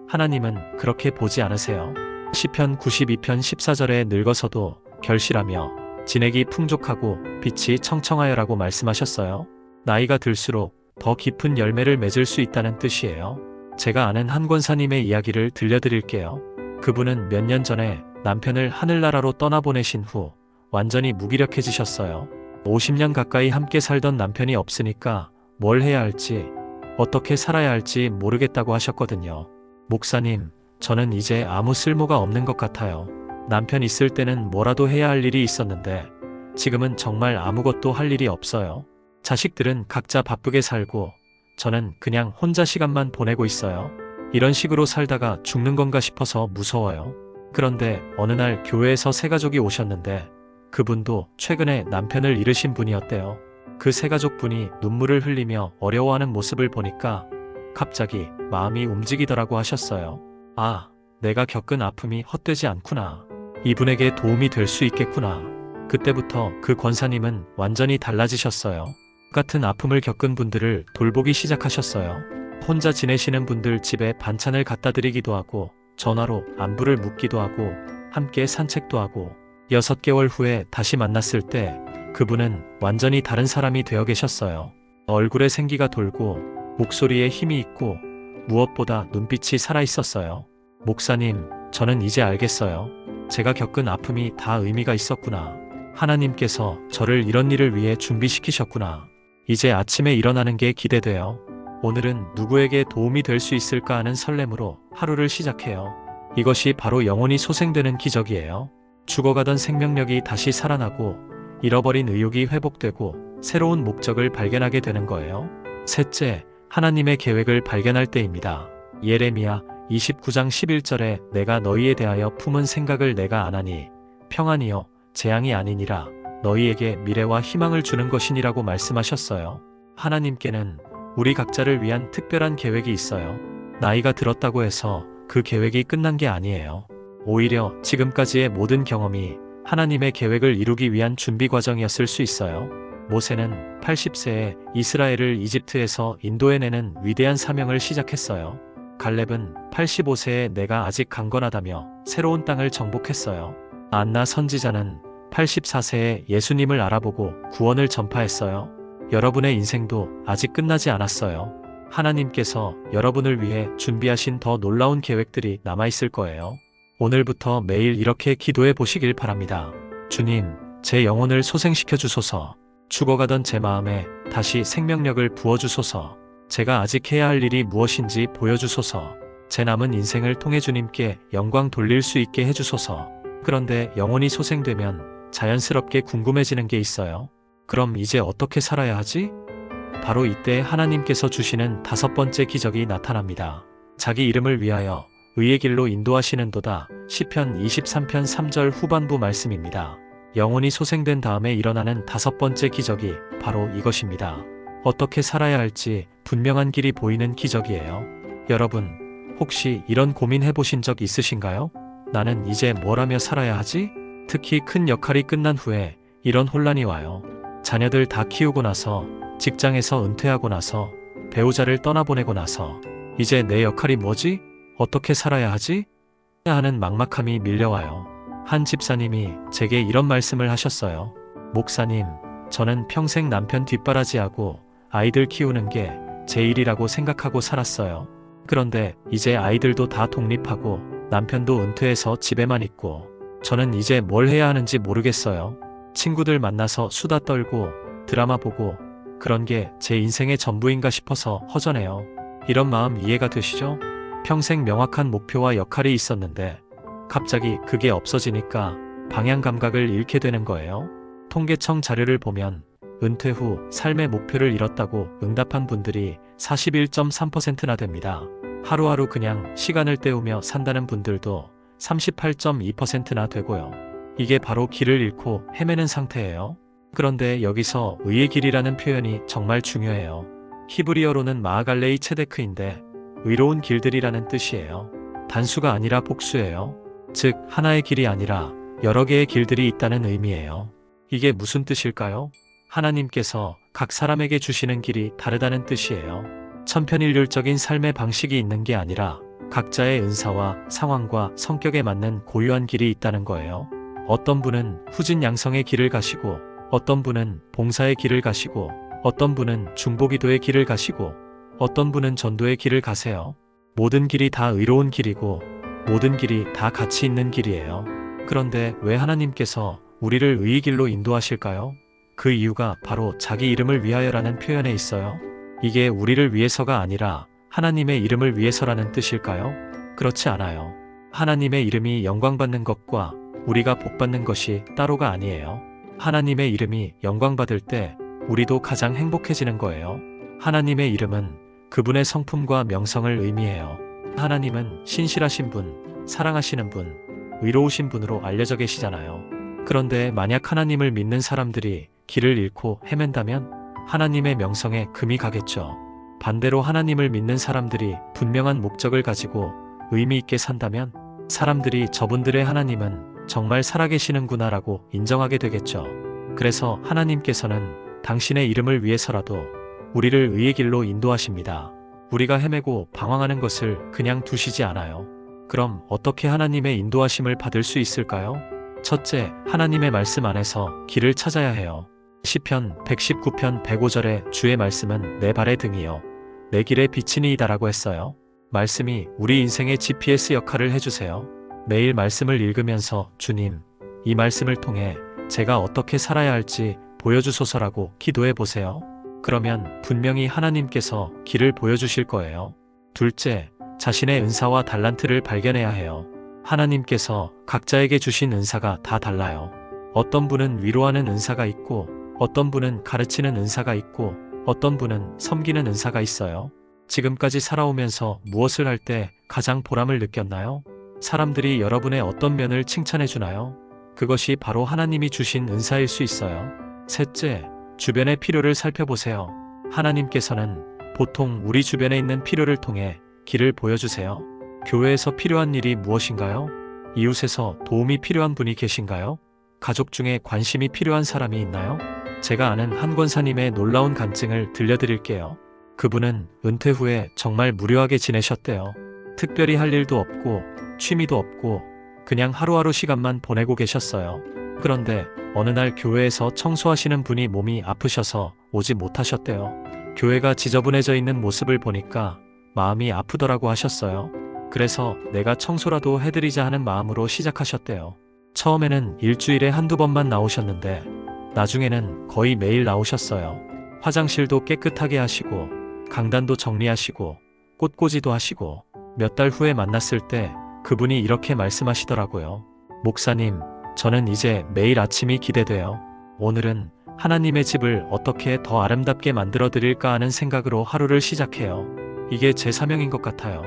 하나님은 그렇게 보지 않으세요. 시편 92편 14절에 늙어서도 결실하며 진액이 풍족하고 빛이 청청하여라고 말씀하셨어요. 나이가 들수록 더 깊은 열매를 맺을 수 있다는 뜻이에요. 제가 아는 한 권사님의 이야기를 들려드릴게요. 그분은 몇 년 전에 남편을 하늘나라로 떠나보내신 후 완전히 무기력해지셨어요. 50년 가까이 함께 살던 남편이 없으니까 뭘 해야 할지 어떻게 살아야 할지 모르겠다고 하셨거든요. 목사님, 저는 이제 아무 쓸모가 없는 것 같아요. 남편 있을 때는 뭐라도 해야 할 일이 있었는데 지금은 정말 아무것도 할 일이 없어요. 자식들은 각자 바쁘게 살고 저는 그냥 혼자 시간만 보내고 있어요. 이런 식으로 살다가 죽는 건가 싶어서 무서워요. 그런데 어느 날 교회에서 세 가족이 오셨는데 그분도 최근에 남편을 잃으신 분이었대요. 그 세 가족분이 눈물을 흘리며 어려워하는 모습을 보니까 갑자기 마음이 움직이더라고 하셨어요. 아, 내가 겪은 아픔이 헛되지 않구나. 이분에게 도움이 될 수 있겠구나. 그때부터 그 권사님은 완전히 달라지셨어요. 같은 아픔을 겪은 분들을 돌보기 시작하셨어요. 혼자 지내시는 분들 집에 반찬을 갖다 드리기도 하고 전화로 안부를 묻기도 하고 함께 산책도 하고 6개월 후에 다시 만났을 때 그분은 완전히 다른 사람이 되어 계셨어요. 얼굴에 생기가 돌고 목소리에 힘이 있고 무엇보다 눈빛이 살아있었어요. 목사님, 저는 이제 알겠어요. 제가 겪은 아픔이 다 의미가 있었구나. 하나님께서 저를 이런 일을 위해 준비시키셨구나. 이제 아침에 일어나는 게 기대돼요. 오늘은 누구에게 도움이 될 수 있을까 하는 설렘으로 하루를 시작해요. 이것이 바로 영혼이 소생되는 기적이에요. 죽어가던 생명력이 다시 살아나고 잃어버린 의욕이 회복되고 새로운 목적을 발견하게 되는 거예요. 셋째, 하나님의 계획을 발견할 때입니다. 예레미야 29장 11절에 내가 너희에 대하여 품은 생각을 내가 아나니 평안이요 재앙이 아니니라 너희에게 미래와 희망을 주는 것이니라고 말씀하셨어요. 하나님께는 우리 각자를 위한 특별한 계획이 있어요. 나이가 들었다고 해서 그 계획이 끝난 게 아니에요. 오히려 지금까지의 모든 경험이 하나님의 계획을 이루기 위한 준비 과정이었을 수 있어요. 모세는 80세에 이스라엘을 이집트에서 인도해내는 위대한 사명을 시작했어요. 갈렙은 85세에 내가 아직 강건하다며 새로운 땅을 정복했어요. 안나 선지자는 84세에 예수님을 알아보고 구원을 전파했어요. 여러분의 인생도 아직 끝나지 않았어요. 하나님께서 여러분을 위해 준비하신 더 놀라운 계획들이 남아있을 거예요. 오늘부터 매일 이렇게 기도해 보시길 바랍니다. 주님, 제 영혼을 소생시켜 주소서. 죽어가던 제 마음에 다시 생명력을 부어주소서. 제가 아직 해야 할 일이 무엇인지 보여주소서. 제 남은 인생을 통해 주님께 영광 돌릴 수 있게 해주소서. 그런데 영혼이 소생되면 자연스럽게 궁금해지는 게 있어요. 그럼 이제 어떻게 살아야 하지? 바로 이때 하나님께서 주시는 5번째 기적이 나타납니다. 자기 이름을 위하여 의의 길로 인도하시는도다. 시편 23편 3절 후반부 말씀입니다. 영혼이 소생된 다음에 일어나는 5번째 기적이 바로 이것입니다. 어떻게 살아야 할지 분명한 길이 보이는 기적이에요. 여러분, 혹시 이런 고민 해보신 적 있으신가요? 나는 이제 뭘 하며 살아야 하지? 특히 큰 역할이 끝난 후에 이런 혼란이 와요. 자녀들 다 키우고 나서, 직장에서 은퇴하고 나서, 배우자를 떠나보내고 나서 이제 내 역할이 뭐지? 어떻게 살아야 하지? 하는 막막함이 밀려와요. 한 집사님이 제게 이런 말씀을 하셨어요. 목사님, 저는 평생 남편 뒷바라지하고 아이들 키우는 게 제 일이라고 생각하고 살았어요. 그런데 이제 아이들도 다 독립하고 남편도 은퇴해서 집에만 있고 저는 이제 뭘 해야 하는지 모르겠어요. 친구들 만나서 수다 떨고 드라마 보고 그런 게 제 인생의 전부인가 싶어서 허전해요. 이런 마음 이해가 되시죠? 평생 명확한 목표와 역할이 있었는데 갑자기 그게 없어지니까 방향 감각을 잃게 되는 거예요. 통계청 자료를 보면 은퇴 후 삶의 목표를 잃었다고 응답한 분들이 41.3%나 됩니다. 하루하루 그냥 시간을 때우며 산다는 분들도 38.2%나 되고요. 이게 바로 길을 잃고 헤매는 상태예요. 그런데 여기서 의의 길이라는 표현이 정말 중요해요. 히브리어로는 마하갈레이 체데크인데 의로운 길들이라는 뜻이에요. 단수가 아니라 복수예요. 즉 하나의 길이 아니라 여러 개의 길들이 있다는 의미예요. 이게 무슨 뜻일까요? 하나님께서 각 사람에게 주시는 길이 다르다는 뜻이에요. 천편일률적인 삶의 방식이 있는 게 아니라 각자의 은사와 상황과 성격에 맞는 고유한 길이 있다는 거예요. 어떤 분은 후진양성의 길을 가시고 어떤 분은 봉사의 길을 가시고 어떤 분은 중보기도의 길을 가시고 어떤 분은 전도의 길을 가세요. 모든 길이 다 의로운 길이고 모든 길이 다 가치 있는 길이에요. 그런데 왜 하나님께서 우리를 의의 길로 인도하실까요? 그 이유가 바로 자기 이름을 위하여라는 표현에 있어요. 이게 우리를 위해서가 아니라 하나님의 이름을 위해서라는 뜻일까요? 그렇지 않아요. 하나님의 이름이 영광받는 것과 우리가 복받는 것이 따로가 아니에요. 하나님의 이름이 영광받을 때 우리도 가장 행복해지는 거예요. 하나님의 이름은 그분의 성품과 명성을 의미해요. 하나님은 신실하신 분, 사랑하시는 분, 의로우신 분으로 알려져 계시잖아요. 그런데 만약 하나님을 믿는 사람들이 길을 잃고 헤맨다면 하나님의 명성에 금이 가겠죠. 반대로 하나님을 믿는 사람들이 분명한 목적을 가지고 의미 있게 산다면 사람들이 저분들의 하나님은 정말 살아계시는구나라고 인정하게 되겠죠. 그래서 하나님께서는 당신의 이름을 위해서라도 우리를 의의 길로 인도하십니다. 우리가 헤매고 방황하는 것을 그냥 두시지 않아요. 그럼 어떻게 하나님의 인도하심을 받을 수 있을까요? 첫째, 하나님의 말씀 안에서 길을 찾아야 해요. 시편 119편 105절에 주의 말씀은 내 발의 등이요 내 길의 빛이니이다라고 했어요. 말씀이 우리 인생의 GPS 역할을 해주세요. 매일 말씀을 읽으면서 주님, 이 말씀을 통해 제가 어떻게 살아야 할지 보여주소서라고 기도해 보세요. 그러면 분명히 하나님께서 길을 보여주실 거예요. 둘째, 자신의 은사와 달란트를 발견해야 해요. 하나님께서 각자에게 주신 은사가 다 달라요. 어떤 분은 위로하는 은사가 있고 어떤 분은 가르치는 은사가 있고 어떤 분은 섬기는 은사가 있어요. 지금까지 살아오면서 무엇을 할 때 가장 보람을 느꼈나요? 사람들이 여러분의 어떤 면을 칭찬해 주나요? 그것이 바로 하나님이 주신 은사일 수 있어요. 셋째, 주변의 필요를 살펴보세요. 하나님께서는 보통 우리 주변에 있는 필요를 통해 길을 보여주세요. 교회에서 필요한 일이 무엇인가요? 이웃에서 도움이 필요한 분이 계신가요? 가족 중에 관심이 필요한 사람이 있나요? 제가 아는 한 권사님의 놀라운 간증을 들려드릴게요. 그분은 은퇴 후에 정말 무료하게 지내셨대요. 특별히 할 일도 없고 취미도 없고 그냥 하루하루 시간만 보내고 계셨어요. 그런데 어느 날 교회에서 청소하시는 분이 몸이 아프셔서 오지 못하셨대요. 교회가 지저분해져 있는 모습을 보니까 마음이 아프더라고 하셨어요. 그래서 내가 청소라도 해드리자 하는 마음으로 시작하셨대요. 처음에는 일주일에 한두 번만 나오셨는데 나중에는 거의 매일 나오셨어요. 화장실도 깨끗하게 하시고 강단도 정리하시고 꽃꽂이도 하시고 몇 달 후에 만났을 때 그분이 이렇게 말씀하시더라고요. 목사님, 저는 이제 매일 아침이 기대돼요. 오늘은 하나님의 집을 어떻게 더 아름답게 만들어 드릴까 하는 생각으로 하루를 시작해요. 이게 제 사명인 것 같아요.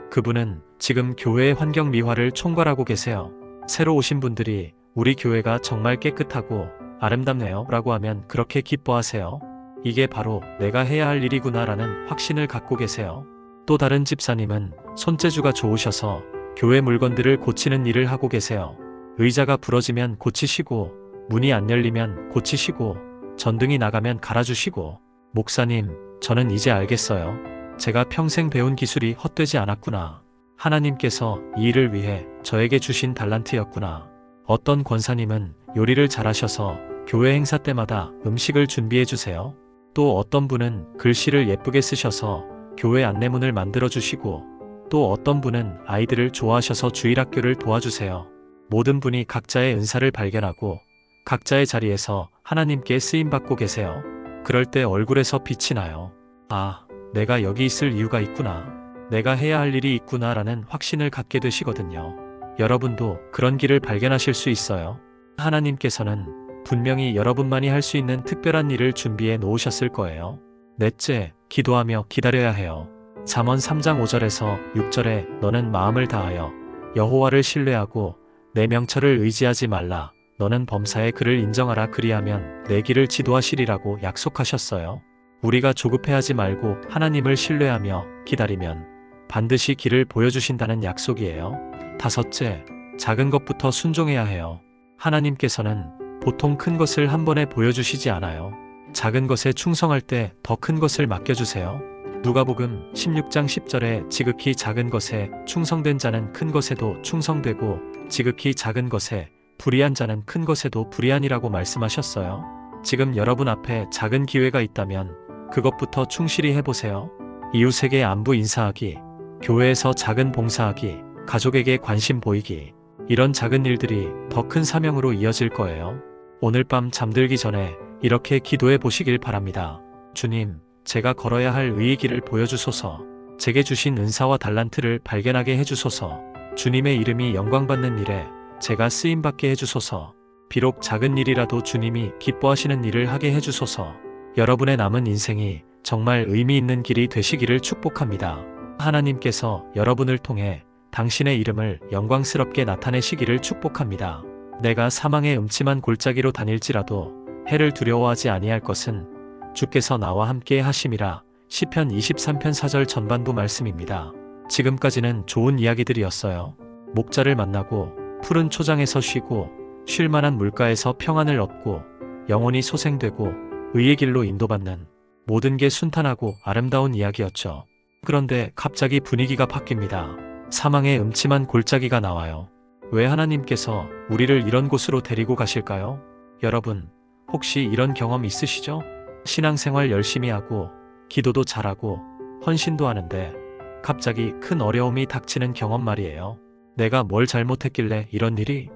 그분은 지금 교회의 환경 미화를 총괄하고 계세요. 새로 오신 분들이 우리 교회가 정말 깨끗하고 아름답네요 라고 하면 그렇게 기뻐하세요. 이게 바로 내가 해야 할 일이구나 라는 확신을 갖고 계세요. 또 다른 집사님은 손재주가 좋으셔서 교회 물건들을 고치는 일을 하고 계세요. 의자가 부러지면 고치시고 문이 안 열리면 고치시고 전등이 나가면 갈아주시고. 목사님, 저는 이제 알겠어요. 제가 평생 배운 기술이 헛되지 않았구나. 하나님께서 이 일을 위해 저에게 주신 달란트였구나. 어떤 권사님은 요리를 잘하셔서 교회 행사 때마다 음식을 준비해 주세요. 또 어떤 분은 글씨를 예쁘게 쓰셔서 교회 안내문을 만들어 주시고, 또 어떤 분은 아이들을 좋아하셔서 주일학교를 도와주세요. 모든 분이 각자의 은사를 발견하고 각자의 자리에서 하나님께 쓰임받고 계세요. 그럴 때 얼굴에서 빛이 나요. 아, 내가 여기 있을 이유가 있구나. 내가 해야 할 일이 있구나라는 확신을 갖게 되시거든요. 여러분도 그런 길을 발견하실 수 있어요. 하나님께서는 분명히 여러분만이 할 수 있는 특별한 일을 준비해 놓으셨을 거예요. 넷째, 기도하며 기다려야 해요. 잠언 3장 5절에서 6절에 너는 마음을 다하여 여호와를 신뢰하고 내 명철을 의지하지 말라. 너는 범사에 그를 인정하라. 그리하면 내 길을 지도하시리라고 약속하셨어요. 우리가 조급해하지 말고 하나님을 신뢰하며 기다리면 반드시 길을 보여주신다는 약속이에요. 다섯째, 작은 것부터 순종해야 해요. 하나님께서는 보통 큰 것을 한 번에 보여주시지 않아요. 작은 것에 충성할 때 더 큰 것을 맡겨주세요. 누가복음 16장 10절에 지극히 작은 것에 충성된 자는 큰 것에도 충성되고 지극히 작은 것에 불의한 자는 큰 것에도 불의하니라고 말씀하셨어요. 지금 여러분 앞에 작은 기회가 있다면 그것부터 충실히 해보세요. 이웃에게 안부 인사하기, 교회에서 작은 봉사하기, 가족에게 관심 보이기, 이런 작은 일들이 더 큰 사명으로 이어질 거예요. 오늘 밤 잠들기 전에 이렇게 기도해 보시길 바랍니다. 주님, 제가 걸어야 할 의의 길을 보여주소서. 제게 주신 은사와 달란트를 발견하게 해주소서. 주님의 이름이 영광받는 일에 제가 쓰임받게 해주소서. 비록 작은 일이라도 주님이 기뻐하시는 일을 하게 해주소서. 여러분의 남은 인생이 정말 의미 있는 길이 되시기를 축복합니다. 하나님께서 여러분을 통해 당신의 이름을 영광스럽게 나타내시기를 축복합니다. 내가 사망의 음침한 골짜기로 다닐지라도 해를 두려워하지 아니할 것은 주께서 나와 함께 하심이라. 시편 23편 4절 전반부 말씀입니다. 지금까지는 좋은 이야기들이었어요. 목자를 만나고 푸른 초장에서 쉬고 쉴 만한 물가에서 평안을 얻고 영혼이 소생되고 의의 길로 인도받는 모든 게 순탄하고 아름다운 이야기였죠. 그런데 갑자기 분위기가 바뀝니다. 사망의 음침한 골짜기가 나와요. 왜 하나님께서 우리를 이런 곳으로 데리고 가실까요? 여러분, 혹시 이런 경험 있으시죠? 신앙생활 열심히 하고 기도도 잘하고 헌신도 하는데 갑자기 큰 어려움이 닥치는 경험 말이에요. 내가 뭘 잘못했길래 이런 일이?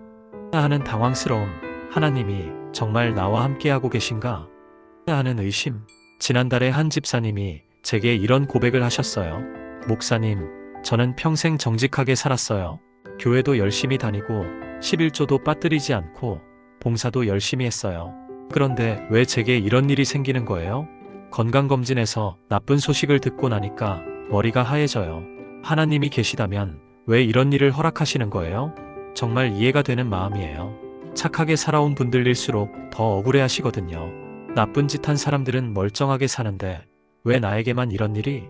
하는 당황스러움, 하나님이 정말 나와 함께하고 계신가? 하는 의심. 지난달에 한 집사님이 제게 이런 고백을 하셨어요. 목사님, 저는 평생 정직하게 살았어요. 교회도 열심히 다니고 11조도 빠뜨리지 않고 봉사도 열심히 했어요. 그런데 왜 제게 이런 일이 생기는 거예요? 건강검진에서 나쁜 소식을 듣고 나니까 머리가 하얘져요. 하나님이 계시다면 왜 이런 일을 허락하시는 거예요? 정말 이해가 되는 마음이에요. 착하게 살아온 분들일수록 더 억울해 하시거든요. 나쁜 짓 한 사람들은 멀쩡하게 사는데 왜 나에게만 이런 일이?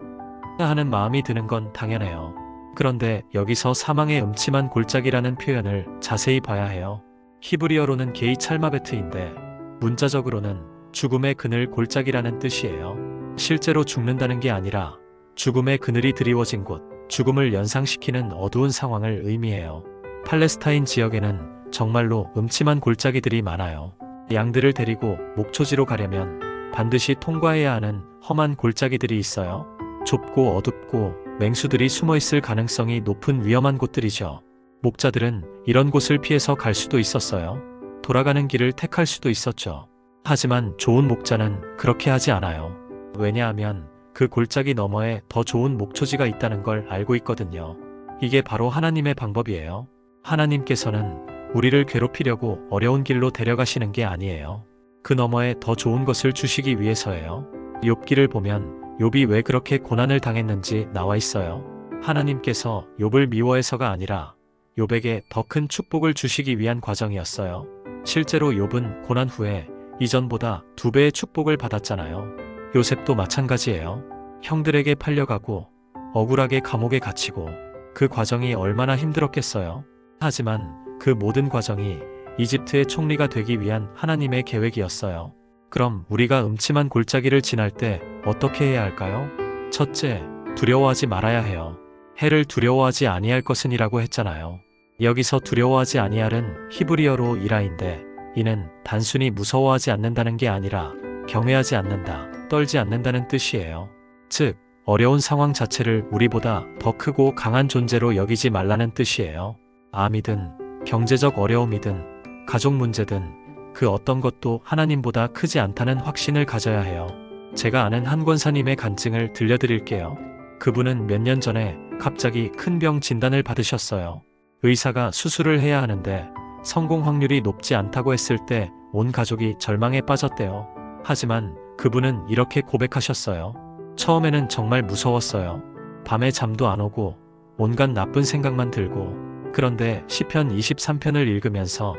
하는 마음이 드는 건 당연해요. 그런데 여기서 사망의 음침한 골짜기라는 표현을 자세히 봐야 해요. 히브리어로는 게이 찰마베트인데 문자적으로는 죽음의 그늘 골짜기라는 뜻이에요. 실제로 죽는다는 게 아니라 죽음의 그늘이 드리워진 곳, 죽음을 연상시키는 어두운 상황을 의미해요. 팔레스타인 지역에는 정말로 음침한 골짜기들이 많아요. 양들을 데리고 목초지로 가려면 반드시 통과해야 하는 험한 골짜기들이 있어요. 좁고 어둡고 맹수들이 숨어있을 가능성이 높은 위험한 곳들이죠. 목자들은 이런 곳을 피해서 갈 수도 있었어요. 돌아가는 길을 택할 수도 있었죠. 하지만 좋은 목자는 그렇게 하지 않아요. 왜냐하면 그 골짜기 너머에 더 좋은 목초지가 있다는 걸 알고 있거든요. 이게 바로 하나님의 방법이에요. 하나님께서는 우리를 괴롭히려고 어려운 길로 데려가시는 게 아니에요. 그 너머에 더 좋은 것을 주시기 위해서예요. 욥기를 보면 욥이 왜 그렇게 고난을 당했는지 나와 있어요. 하나님께서 욥을 미워해서가 아니라 욥에게 더 큰 축복을 주시기 위한 과정이었어요. 실제로 욥은 고난 후에 이전보다 2배의 축복을 받았잖아요. 요셉도 마찬가지예요. 형들에게 팔려가고 억울하게 감옥에 갇히고 그 과정이 얼마나 힘들었겠어요. 하지만 그 모든 과정이 이집트의 총리가 되기 위한 하나님의 계획이었어요. 그럼 우리가 음침한 골짜기를 지날 때 어떻게 해야 할까요? 첫째, 두려워하지 말아야 해요. 해를 두려워하지 아니할 것은이라고 했잖아요. 여기서 두려워하지 아니할은 히브리어로 이라인데 이는 단순히 무서워하지 않는다는 게 아니라 경외하지 않는다, 떨지 않는다는 뜻이에요. 즉, 어려운 상황 자체를 우리보다 더 크고 강한 존재로 여기지 말라는 뜻이에요. 암이든 경제적 어려움이든 가족 문제든 그 어떤 것도 하나님보다 크지 않다는 확신을 가져야 해요. 제가 아는 한 권사님의 간증을 들려드릴게요. 그분은 몇 년 전에 갑자기 큰 병 진단을 받으셨어요. 의사가 수술을 해야 하는데 성공 확률이 높지 않다고 했을 때 온 가족이 절망에 빠졌대요. 하지만 그분은 이렇게 고백하셨어요. 처음에는 정말 무서웠어요. 밤에 잠도 안 오고 온갖 나쁜 생각만 들고. 그런데 시편 23편을 읽으면서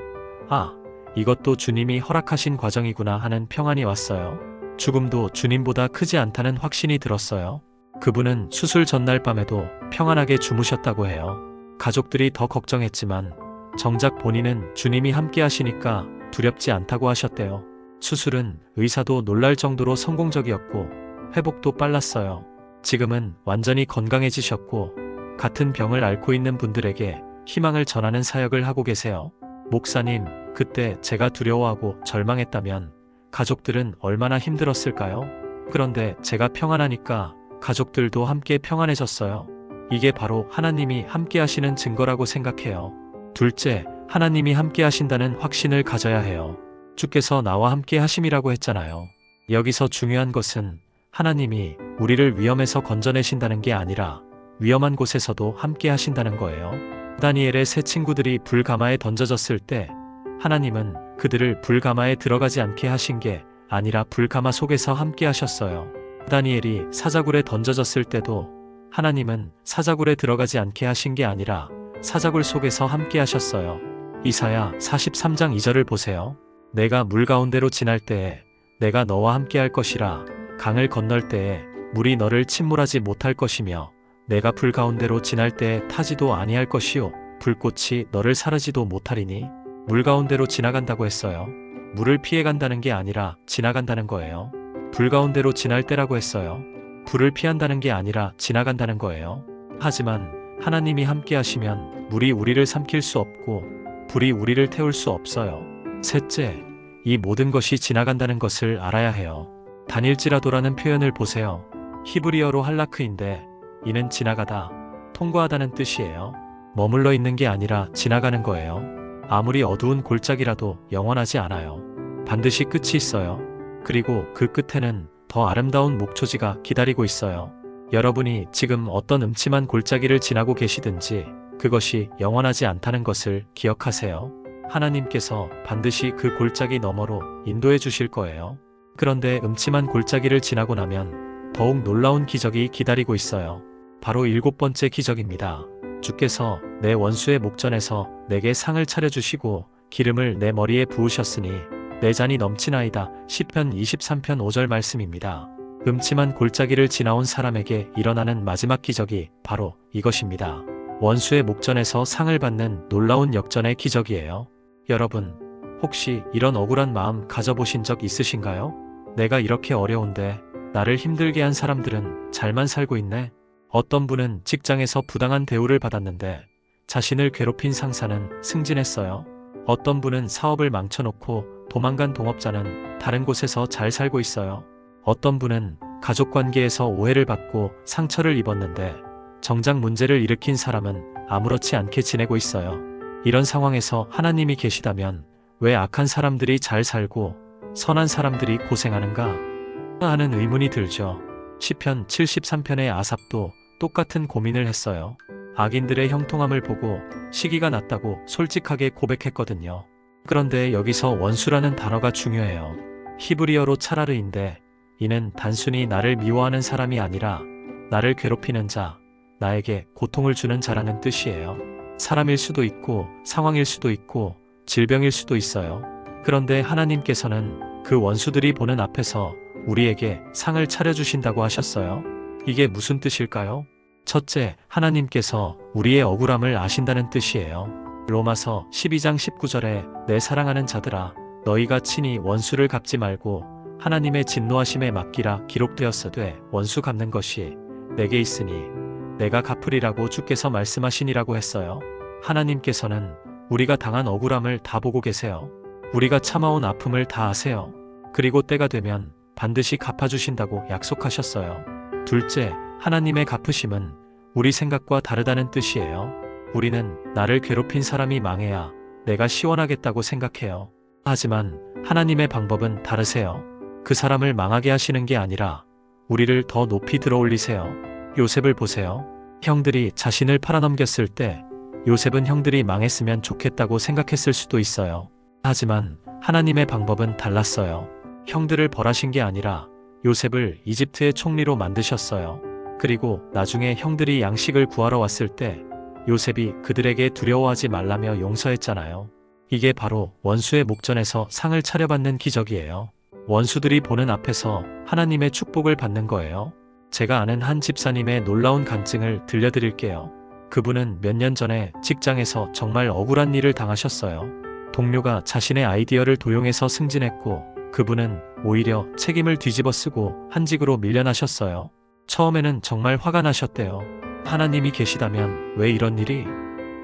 이것도 주님이 허락하신 과정이구나 하는 평안이 왔어요. 죽음도 주님보다 크지 않다는 확신이 들었어요. 그분은 수술 전날 밤에도 평안하게 주무셨다고 해요. 가족들이 더 걱정했지만 정작 본인은 주님이 함께 하시니까 두렵지 않다고 하셨대요. 수술은 의사도 놀랄 정도로 성공적이었고 회복도 빨랐어요. 지금은 완전히 건강해지셨고 같은 병을 앓고 있는 분들에게 희망을 전하는 사역을 하고 계세요. 목사님, 그때 제가 두려워하고 절망했다면 가족들은 얼마나 힘들었을까요? 그런데 제가 평안하니까 가족들도 함께 평안해졌어요. 이게 바로 하나님이 함께 하시는 증거라고 생각해요. 둘째, 하나님이 함께 하신다는 확신을 가져야 해요. 주께서 나와 함께 하심이라고 했잖아요. 여기서 중요한 것은 하나님이 우리를 위험에서 건져내신다는 게 아니라 위험한 곳에서도 함께 하신다는 거예요. 다니엘의 세 친구들이 불가마에 던져졌을 때 하나님은 그들을 불가마에 들어가지 않게 하신 게 아니라 불가마 속에서 함께 하셨어요. 다니엘이 사자굴에 던져졌을 때도 하나님은 사자굴에 들어가지 않게 하신 게 아니라 사자굴 속에서 함께 하셨어요. 이사야 43장 2절을 보세요. 내가 물 가운데로 지날 때에 내가 너와 함께 할 것이라. 강을 건널 때에 물이 너를 침몰하지 못할 것이며 내가 불 가운데로 지날 때에 타지도 아니할 것이요 불꽃이 너를 사르지도 못하리니. 물 가운데로 지나간다고 했어요. 물을 피해간다는 게 아니라 지나간다는 거예요. 불 가운데로 지날 때라고 했어요. 불을 피한다는 게 아니라 지나간다는 거예요. 하지만 하나님이 함께 하시면 물이 우리를 삼킬 수 없고 불이 우리를 태울 수 없어요. 셋째, 이 모든 것이 지나간다는 것을 알아야 해요. 다닐지라도라는 표현을 보세요. 히브리어로 할라크인데 이는 지나가다, 통과하다는 뜻이에요. 머물러 있는 게 아니라 지나가는 거예요. 아무리 어두운 골짜기라도 영원하지 않아요. 반드시 끝이 있어요. 그리고 그 끝에는 더 아름다운 목초지가 기다리고 있어요. 여러분이 지금 어떤 음침한 골짜기를 지나고 계시든지 그것이 영원하지 않다는 것을 기억하세요. 하나님께서 반드시 그 골짜기 너머로 인도해 주실 거예요. 그런데 음침한 골짜기를 지나고 나면 더욱 놀라운 기적이 기다리고 있어요. 바로 7번째 기적입니다. 주께서 내 원수의 목전에서 내게 상을 차려주시고 기름을 내 머리에 부으셨으니 내 잔이 넘치나이다. 시편 23편 5절 말씀입니다. 음침한 골짜기를 지나온 사람에게 일어나는 마지막 기적이 바로 이것입니다. 원수의 목전에서 상을 받는 놀라운 역전의 기적이에요. 여러분, 혹시 이런 억울한 마음 가져보신 적 있으신가요? 내가 이렇게 어려운데 나를 힘들게 한 사람들은 잘만 살고 있네. 어떤 분은 직장에서 부당한 대우를 받았는데 자신을 괴롭힌 상사는 승진했어요. 어떤 분은 사업을 망쳐놓고 도망간 동업자는 다른 곳에서 잘 살고 있어요. 어떤 분은 가족관계에서 오해를 받고 상처를 입었는데 정작 문제를 일으킨 사람은 아무렇지 않게 지내고 있어요. 이런 상황에서 하나님이 계시다면 왜 악한 사람들이 잘 살고 선한 사람들이 고생하는가 하는 의문이 들죠. 시편 73편의 아삽도 똑같은 고민을 했어요. 악인들의 형통함을 보고 시기가 났다고 솔직하게 고백했거든요. 그런데 여기서 원수라는 단어가 중요해요. 히브리어로 차라르인데 이는 단순히 나를 미워하는 사람이 아니라 나를 괴롭히는 자, 나에게 고통을 주는 자라는 뜻이에요. 사람일 수도 있고 상황일 수도 있고 질병일 수도 있어요. 그런데 하나님께서는 그 원수들이 보는 앞에서 우리에게 상을 차려주신다고 하셨어요. 이게 무슨 뜻일까요? 첫째, 하나님께서 우리의 억울함을 아신다는 뜻이에요. 로마서 12장 19절에 내 사랑하는 자들아 너희가 친히 원수를 갚지 말고 하나님의 진노하심에 맡기라 기록되었으되 원수 갚는 것이 내게 있으니 내가 갚으리라고 주께서 말씀하시니라고 했어요. 하나님께서는 우리가 당한 억울함을 다 보고 계세요. 우리가 참아온 아픔을 다 아세요. 그리고 때가 되면 반드시 갚아주신다고 약속하셨어요. 둘째, 하나님의 갚으심은 우리 생각과 다르다는 뜻이에요. 우리는 나를 괴롭힌 사람이 망해야 내가 시원하겠다고 생각해요. 하지만 하나님의 방법은 다르세요. 그 사람을 망하게 하시는 게 아니라 우리를 더 높이 들어올리세요. 요셉을 보세요. 형들이 자신을 팔아넘겼을 때 요셉은 형들이 망했으면 좋겠다고 생각했을 수도 있어요. 하지만 하나님의 방법은 달랐어요. 형들을 벌하신 게 아니라 요셉을 이집트의 총리로 만드셨어요. 그리고 나중에 형들이 양식을 구하러 왔을 때 요셉이 그들에게 두려워하지 말라며 용서했잖아요. 이게 바로 원수의 목전에서 상을 차려받는 기적이에요. 원수들이 보는 앞에서 하나님의 축복을 받는 거예요. 제가 아는 한 집사님의 놀라운 간증을 들려드릴게요. 그분은 몇 년 전에 직장에서 정말 억울한 일을 당하셨어요. 동료가 자신의 아이디어를 도용해서 승진했고 그분은 오히려 책임을 뒤집어 쓰고 한직으로 밀려나셨어요. 처음에는 정말 화가 나셨대요. 하나님이 계시다면 왜 이런 일이?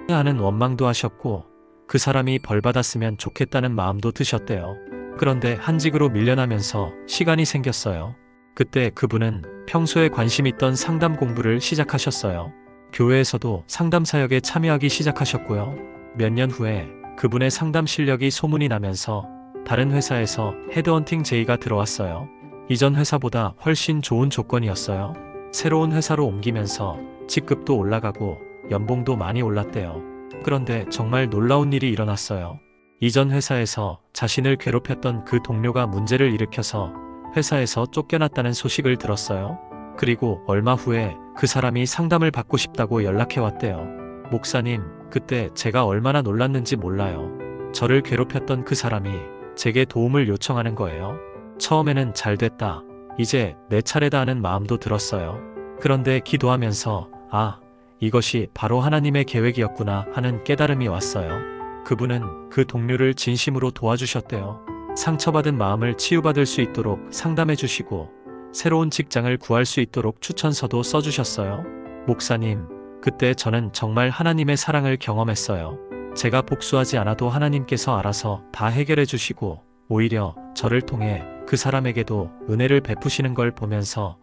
하는 원망도 하셨고 그 사람이 벌받았으면 좋겠다는 마음도 드셨대요. 그런데 한직으로 밀려나면서 시간이 생겼어요. 그때 그분은 평소에 관심 있던 상담 공부를 시작하셨어요. 교회에서도 상담 사역에 참여하기 시작하셨고요. 몇 년 후에 그분의 상담 실력이 소문이 나면서 다른 회사에서 헤드헌팅 제의가 들어왔어요. 이전 회사보다 훨씬 좋은 조건이었어요. 새로운 회사로 옮기면서 직급도 올라가고 연봉도 많이 올랐대요. 그런데 정말 놀라운 일이 일어났어요. 이전 회사에서 자신을 괴롭혔던 그 동료가 문제를 일으켜서 회사에서 쫓겨났다는 소식을 들었어요. 그리고 얼마 후에 그 사람이 상담을 받고 싶다고 연락해 왔대요. 목사님, 그때 제가 얼마나 놀랐는지 몰라요. 저를 괴롭혔던 그 사람이 제게 도움을 요청하는 거예요. 처음에는 잘 됐다. 이제 내 차례다 하는 마음도 들었어요. 그런데 기도하면서 이것이 바로 하나님의 계획이었구나 하는 깨달음이 왔어요. 그분은 그 동료를 진심으로 도와주셨대요. 상처받은 마음을 치유받을 수 있도록 상담해 주시고 새로운 직장을 구할 수 있도록 추천서도 써주셨어요. 목사님, 그때 저는 정말 하나님의 사랑을 경험했어요. 제가 복수하지 않아도 하나님께서 알아서 다 해결해 주시고 오히려 저를 통해 그 사람에게도 은혜를 베푸시는 걸 보면서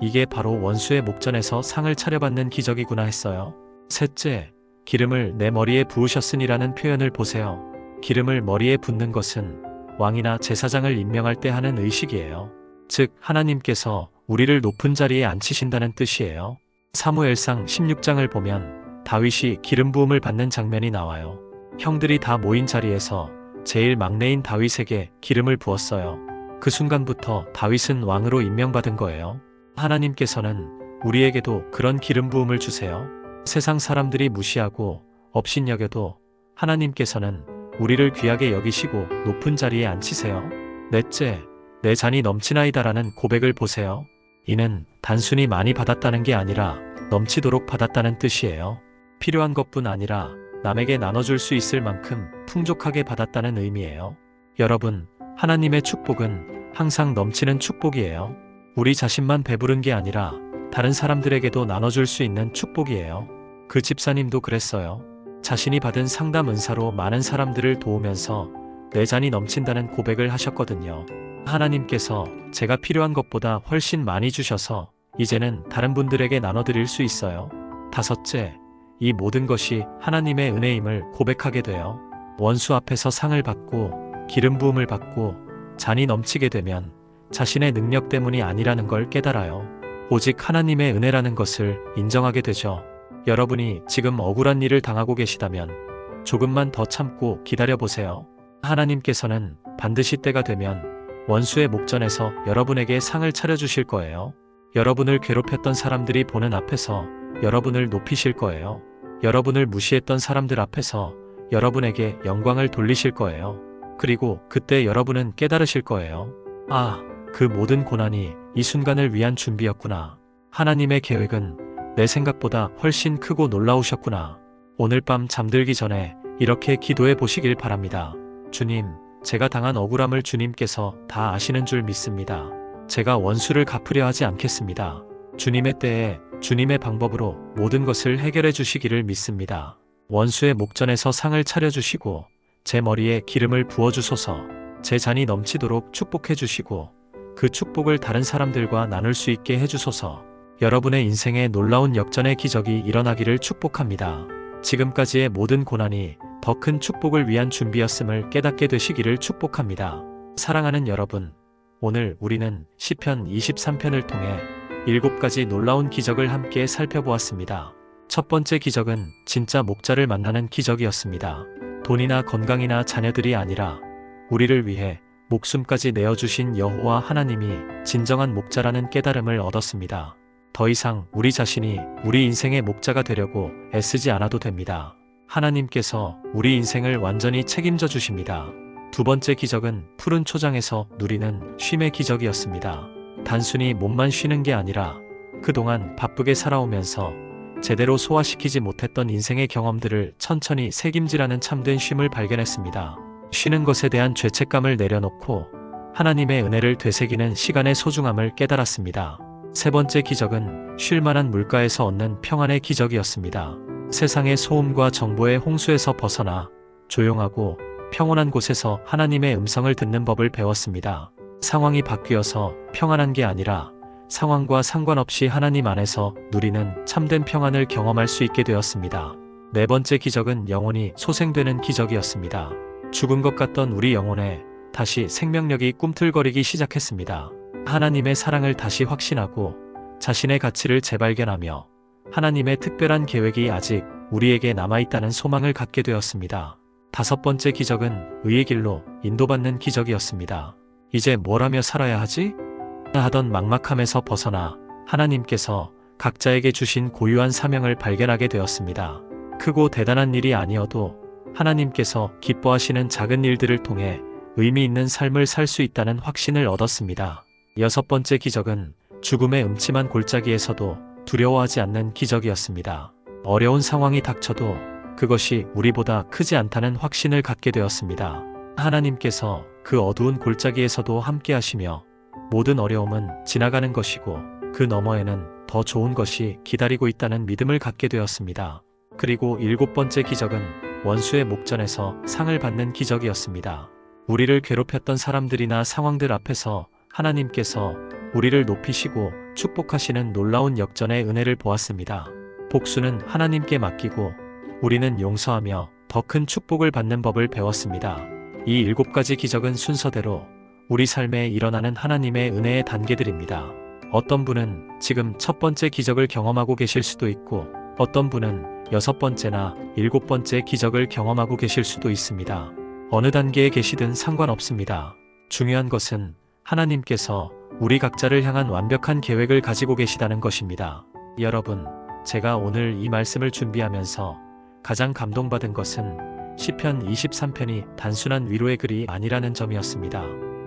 이게 바로 원수의 목전에서 상을 차려받는 기적이구나 했어요. 셋째, 기름을 내 머리에 부으셨으니라는 표현을 보세요. 기름을 머리에 붓는 것은 왕이나 제사장을 임명할 때 하는 의식이에요. 즉 하나님께서 우리를 높은 자리에 앉히신다는 뜻이에요. 사무엘상 16장을 보면 다윗이 기름 부음을 받는 장면이 나와요. 형들이 다 모인 자리에서 제일 막내인 다윗에게 기름을 부었어요. 그 순간부터 다윗은 왕으로 임명받은 거예요. 하나님께서는 우리에게도 그런 기름 부음을 주세요. 세상 사람들이 무시하고 업신여겨도 하나님께서는 우리를 귀하게 여기시고 높은 자리에 앉히세요. 넷째, 내 잔이 넘치나이다라는 고백을 보세요. 이는 단순히 많이 받았다는 게 아니라 넘치도록 받았다는 뜻이에요. 필요한 것뿐 아니라 남에게 나눠줄 수 있을 만큼 풍족하게 받았다는 의미예요. 여러분, 하나님의 축복은 항상 넘치는 축복이에요. 우리 자신만 배부른 게 아니라 다른 사람들에게도 나눠줄 수 있는 축복이에요. 그 집사님도 그랬어요. 자신이 받은 상담 은사로 많은 사람들을 도우면서 내 잔이 넘친다는 고백을 하셨거든요. 하나님께서 제가 필요한 것보다 훨씬 많이 주셔서 이제는 다른 분들에게 나눠드릴 수 있어요. 다섯째, 이 모든 것이 하나님의 은혜임을 고백하게 돼요. 원수 앞에서 상을 받고 기름 부음을 받고 잔이 넘치게 되면 자신의 능력 때문이 아니라는 걸 깨달아요. 오직 하나님의 은혜라는 것을 인정하게 되죠. 여러분이 지금 억울한 일을 당하고 계시다면 조금만 더 참고 기다려보세요. 하나님께서는 반드시 때가 되면 원수의 목전에서 여러분에게 상을 차려주실 거예요. 여러분을 괴롭혔던 사람들이 보는 앞에서 여러분을 높이실 거예요. 여러분을 무시했던 사람들 앞에서 여러분에게 영광을 돌리실 거예요. 그리고 그때 여러분은 깨달으실 거예요. 그 모든 고난이 이 순간을 위한 준비였구나. 하나님의 계획은 내 생각보다 훨씬 크고 놀라우셨구나. 오늘 밤 잠들기 전에 이렇게 기도해 보시길 바랍니다. 주님, 제가 당한 억울함을 주님께서 다 아시는 줄 믿습니다. 제가 원수를 갚으려 하지 않겠습니다. 주님의 때에 주님의 방법으로 모든 것을 해결해 주시기를 믿습니다. 원수의 목전에서 상을 차려주시고 제 머리에 기름을 부어주소서. 제 잔이 넘치도록 축복해 주시고 그 축복을 다른 사람들과 나눌 수 있게 해주소서. 여러분의 인생에 놀라운 역전의 기적이 일어나기를 축복합니다. 지금까지의 모든 고난이 더 큰 축복을 위한 준비였음을 깨닫게 되시기를 축복합니다. 사랑하는 여러분, 오늘 우리는 시편 23편을 통해 7가지 놀라운 기적을 함께 살펴보았습니다. 첫 번째 기적은 진짜 목자를 만나는 기적이었습니다. 돈이나 건강이나 자녀들이 아니라 우리를 위해 목숨까지 내어주신 여호와 하나님이 진정한 목자라는 깨달음을 얻었습니다. 더 이상 우리 자신이 우리 인생의 목자가 되려고 애쓰지 않아도 됩니다. 하나님께서 우리 인생을 완전히 책임져 주십니다. 두 번째 기적은 푸른 초장에서 누리는 쉼의 기적이었습니다. 단순히 몸만 쉬는 게 아니라 그동안 바쁘게 살아오면서 제대로 소화시키지 못했던 인생의 경험들을 천천히 새김질하는 참된 쉼을 발견했습니다. 쉬는 것에 대한 죄책감을 내려놓고 하나님의 은혜를 되새기는 시간의 소중함을 깨달았습니다. 세 번째 기적은 쉴만한 물가에서 얻는 평안의 기적이었습니다. 세상의 소음과 정보의 홍수에서 벗어나 조용하고 평온한 곳에서 하나님의 음성을 듣는 법을 배웠습니다. 상황이 바뀌어서 평안한 게 아니라 상황과 상관없이 하나님 안에서 누리는 참된 평안을 경험할 수 있게 되었습니다. 네 번째 기적은 영혼이 소생되는 기적이었습니다. 죽은 것 같던 우리 영혼에 다시 생명력이 꿈틀거리기 시작했습니다. 하나님의 사랑을 다시 확신하고 자신의 가치를 재발견하며 하나님의 특별한 계획이 아직 우리에게 남아있다는 소망을 갖게 되었습니다. 다섯 번째 기적은 의의 길로 인도받는 기적이었습니다. 이제 뭘 하며 살아야 하지? 하던 막막함에서 벗어나 하나님께서 각자에게 주신 고유한 사명을 발견하게 되었습니다. 크고 대단한 일이 아니어도 하나님께서 기뻐하시는 작은 일들을 통해 의미 있는 삶을 살 수 있다는 확신을 얻었습니다. 여섯 번째 기적은 죽음의 음침한 골짜기에서도 두려워하지 않는 기적이었습니다. 어려운 상황이 닥쳐도 그것이 우리보다 크지 않다는 확신을 갖게 되었습니다. 하나님께서 그 어두운 골짜기에서도 함께 하시며 모든 어려움은 지나가는 것이고 그 너머에는 더 좋은 것이 기다리고 있다는 믿음을 갖게 되었습니다. 그리고 일곱 번째 기적은 원수의 목전에서 상을 받는 기적이었습니다. 우리를 괴롭혔던 사람들이나 상황들 앞에서 하나님께서 우리를 높이시고 축복하시는 놀라운 역전의 은혜를 보았습니다. 복수는 하나님께 맡기고 우리는 용서하며 더 큰 축복을 받는 법을 배웠습니다. 이 7가지 기적은 순서대로 우리 삶에 일어나는 하나님의 은혜의 단계들입니다. 어떤 분은 지금 첫 번째 기적을 경험하고 계실 수도 있고 어떤 분은 6번째나 7번째 기적을 경험하고 계실 수도 있습니다. 어느 단계에 계시든 상관없습니다. 중요한 것은 하나님께서 우리 각자를 향한 완벽한 계획을 가지고 계시다는 것입니다. 여러분, 제가 오늘 이 말씀을 준비하면서 가장 감동받은 것은 시편 23편이 단순한 위로의 글이 아니라는 점이었습니다.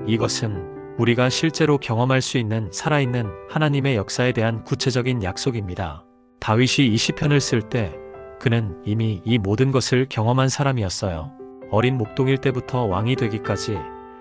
이것은 우리가 실제로 경험할 수 있는 살아있는 하나님의 역사에 대한 구체적인 약속입니다. 다윗이 이 시편을 쓸 때 그는 이미 이 모든 것을 경험한 사람이었어요. 어린 목동일 때부터 왕이 되기까지,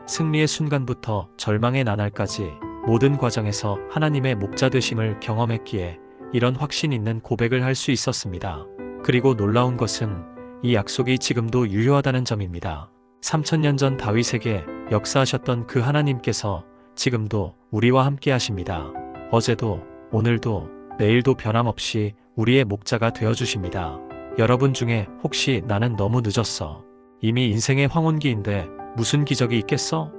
승리의 순간부터 절망의 나날까지 모든 과정에서 하나님의 목자 되심을 경험했기에 이런 확신 있는 고백을 할 수 있었습니다. 그리고 놀라운 것은 이 약속이 지금도 유효하다는 점입니다. 3000년 전 다윗에게 역사하셨던 그 하나님께서 지금도 우리와 함께 하십니다. 어제도, 오늘도, 내일도 변함없이 우리의 목자가 되어주십니다. 여러분 중에 혹시 나는 너무 늦었어, 이미 인생의 황혼기인데 무슨 기적이 있겠어?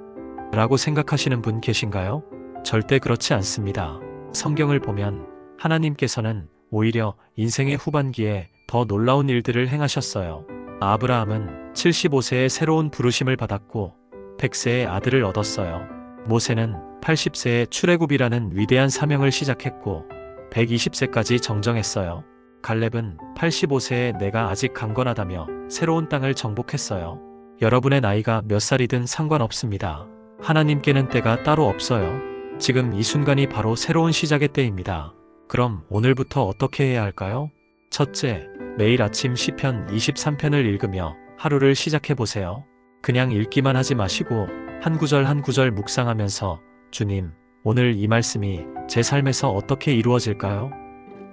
라고 생각하시는 분 계신가요? 절대 그렇지 않습니다. 성경을 보면 하나님께서는 오히려 인생의 후반기에 더 놀라운 일들을 행하셨어요. 아브라함은 75세에 새로운 부르심을 받았고 100세의 아들을 얻었어요. 모세는 80세에 출애굽이라는 위대한 사명을 시작했고 120세까지 정정했어요. 갈렙은 85세에 내가 아직 강건하다며 새로운 땅을 정복했어요. 여러분의 나이가 몇 살이든 상관없습니다. 하나님께는 때가 따로 없어요. 지금 이 순간이 바로 새로운 시작의 때입니다. 그럼 오늘부터 어떻게 해야 할까요? 첫째, 매일 아침 시편 23편을 읽으며 하루를 시작해 보세요. 그냥 읽기만 하지 마시고 한 구절 한 구절 묵상하면서 주님, 오늘 이 말씀이 제 삶에서 어떻게 이루어질까요?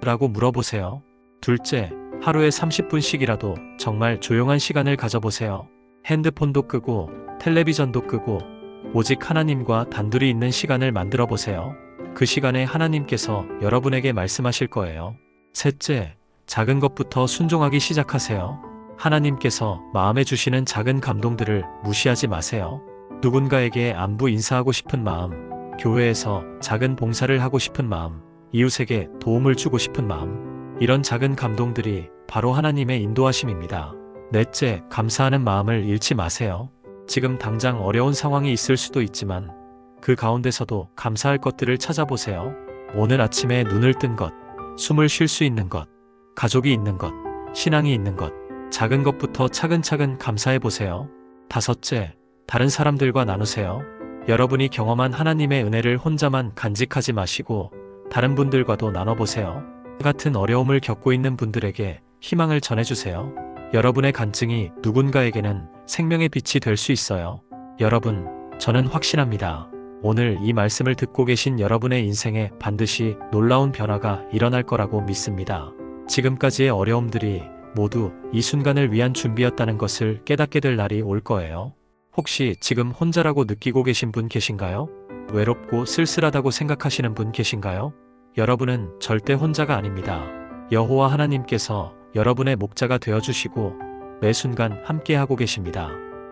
라고 물어보세요. 둘째, 하루에 30분씩이라도 정말 조용한 시간을 가져보세요. 핸드폰도 끄고 텔레비전도 끄고 오직 하나님과 단둘이 있는 시간을 만들어 보세요. 그 시간에 하나님께서 여러분에게 말씀하실 거예요. 셋째, 작은 것부터 순종하기 시작하세요. 하나님께서 마음에 주시는 작은 감동들을 무시하지 마세요. 누군가에게 안부 인사하고 싶은 마음, 교회에서 작은 봉사를 하고 싶은 마음, 이웃에게 도움을 주고 싶은 마음, 이런 작은 감동들이 바로 하나님의 인도하심입니다. 넷째, 감사하는 마음을 잃지 마세요. 지금 당장 어려운 상황이 있을 수도 있지만 그 가운데서도 감사할 것들을 찾아보세요. 오늘 아침에 눈을 뜬 것, 숨을 쉴 수 있는 것, 가족이 있는 것, 신앙이 있는 것, 작은 것부터 차근차근 감사해 보세요. 다섯째, 다른 사람들과 나누세요. 여러분이 경험한 하나님의 은혜를 혼자만 간직하지 마시고 다른 분들과도 나눠보세요. 같은 어려움을 겪고 있는 분들에게 희망을 전해주세요. 여러분의 간증이 누군가에게는 생명의 빛이 될 수 있어요. 여러분, 저는 확신합니다. 오늘 이 말씀을 듣고 계신 여러분의 인생에 반드시 놀라운 변화가 일어날 거라고 믿습니다. 지금까지의 어려움들이 모두 이 순간을 위한 준비였다는 것을 깨닫게 될 날이 올 거예요. 혹시 지금 혼자라고 느끼고 계신 분 계신가요? 외롭고 쓸쓸하다고 생각하시는 분 계신가요? 여러분은 절대 혼자가 아닙니다. 여호와 하나님께서 여러분의 목자가 되어주시고 매 순간 함께하고 계십니다.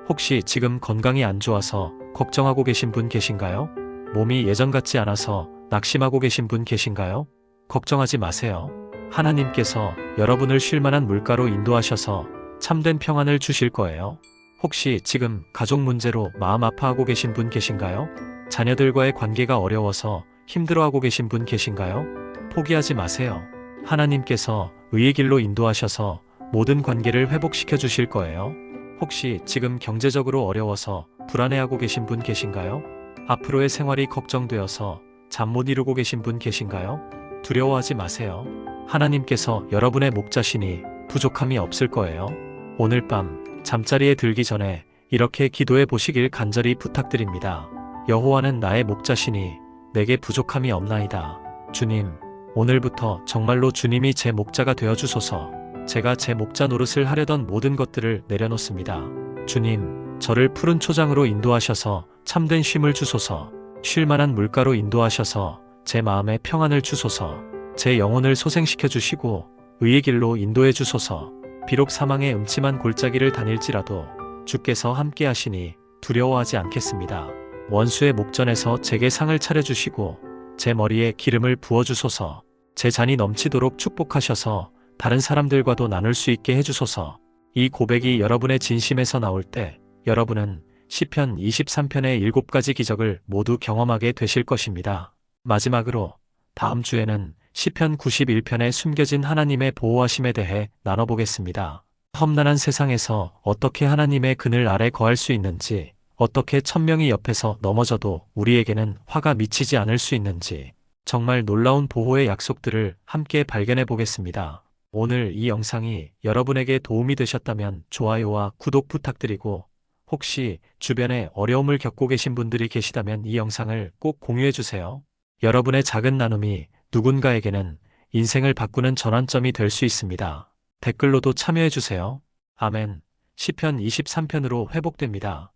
혹시 지금 건강이 안 좋아서 걱정하고 계신 분 계신가요? 몸이 예전 같지 않아서 낙심하고 계신 분 계신가요? 걱정하지 마세요. 하나님께서 여러분을 쉴만한 물가로 인도하셔서 참된 평안을 주실 거예요. 혹시 지금 가족 문제로 마음 아파하고 계신 분 계신가요? 자녀들과의 관계가 어려워서 힘들어하고 계신 분 계신가요? 포기하지 마세요. 하나님께서 의의 길로 인도하셔서 모든 관계를 회복시켜 주실 거예요. 혹시 지금 경제적으로 어려워서 불안해하고 계신 분 계신가요? 앞으로의 생활이 걱정되어서 잠 못 이루고 계신 분 계신가요? 두려워하지 마세요. 하나님께서 여러분의 목자시니 부족함이 없을 거예요. 오늘 밤 잠자리에 들기 전에 이렇게 기도해 보시길 간절히 부탁드립니다. 여호와는 나의 목자시니 내게 부족함이 없나이다. 주님, 오늘부터 정말로 주님이 제 목자가 되어 주소서. 제가 제 목자 노릇을 하려던 모든 것들을 내려놓습니다. 주님, 저를 푸른 초장으로 인도하셔서 참된 쉼을 주소서. 쉴만한 물가로 인도하셔서 제 마음에 평안을 주소서. 제 영혼을 소생시켜 주시고 의의 길로 인도해 주소서. 비록 사망의 음침한 골짜기를 다닐지라도 주께서 함께 하시니 두려워하지 않겠습니다. 원수의 목전에서 제게 상을 차려주시고 제 머리에 기름을 부어주소서. 제 잔이 넘치도록 축복하셔서 다른 사람들과도 나눌 수 있게 해주소서. 이 고백이 여러분의 진심에서 나올 때 여러분은 시편 23편의 7가지 기적을 모두 경험하게 되실 것입니다. 마지막으로 다음 주에는 시편 91편에 숨겨진 하나님의 보호하심에 대해 나눠보겠습니다. 험난한 세상에서 어떻게 하나님의 그늘 아래 거할 수 있는지, 어떻게 천명이 옆에서 넘어져도 우리에게는 화가 미치지 않을 수 있는지, 정말 놀라운 보호의 약속들을 함께 발견해 보겠습니다. 오늘 이 영상이 여러분에게 도움이 되셨다면 좋아요와 구독 부탁드리고, 혹시 주변에 어려움을 겪고 계신 분들이 계시다면 이 영상을 꼭 공유해 주세요. 여러분의 작은 나눔이 누군가에게는 인생을 바꾸는 전환점이 될 수 있습니다. 댓글로도 참여해 주세요. 아멘. 시편 23편으로 회복됩니다.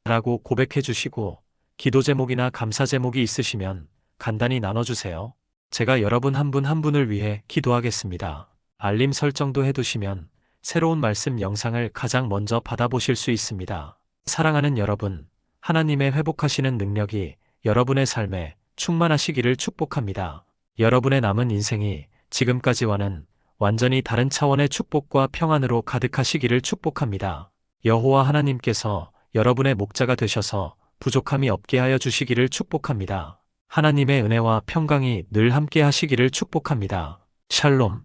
라고 고백해 주시고 기도 제목이나 감사 제목이 있으시면 간단히 나눠주세요. 제가 여러분 한 분 한 분을 위해 기도하겠습니다. 알림 설정도 해두시면 새로운 말씀 영상을 가장 먼저 받아보실 수 있습니다. 사랑하는 여러분, 하나님의 회복하시는 능력이 여러분의 삶에 충만하시기를 축복합니다. 여러분의 남은 인생이 지금까지와는 완전히 다른 차원의 축복과 평안으로 가득하시기를 축복합니다. 여호와 하나님께서 여러분의 목자가 되셔서 부족함이 없게 하여 주시기를 축복합니다. 하나님의 은혜와 평강이 늘 함께 하시기를 축복합니다. 샬롬.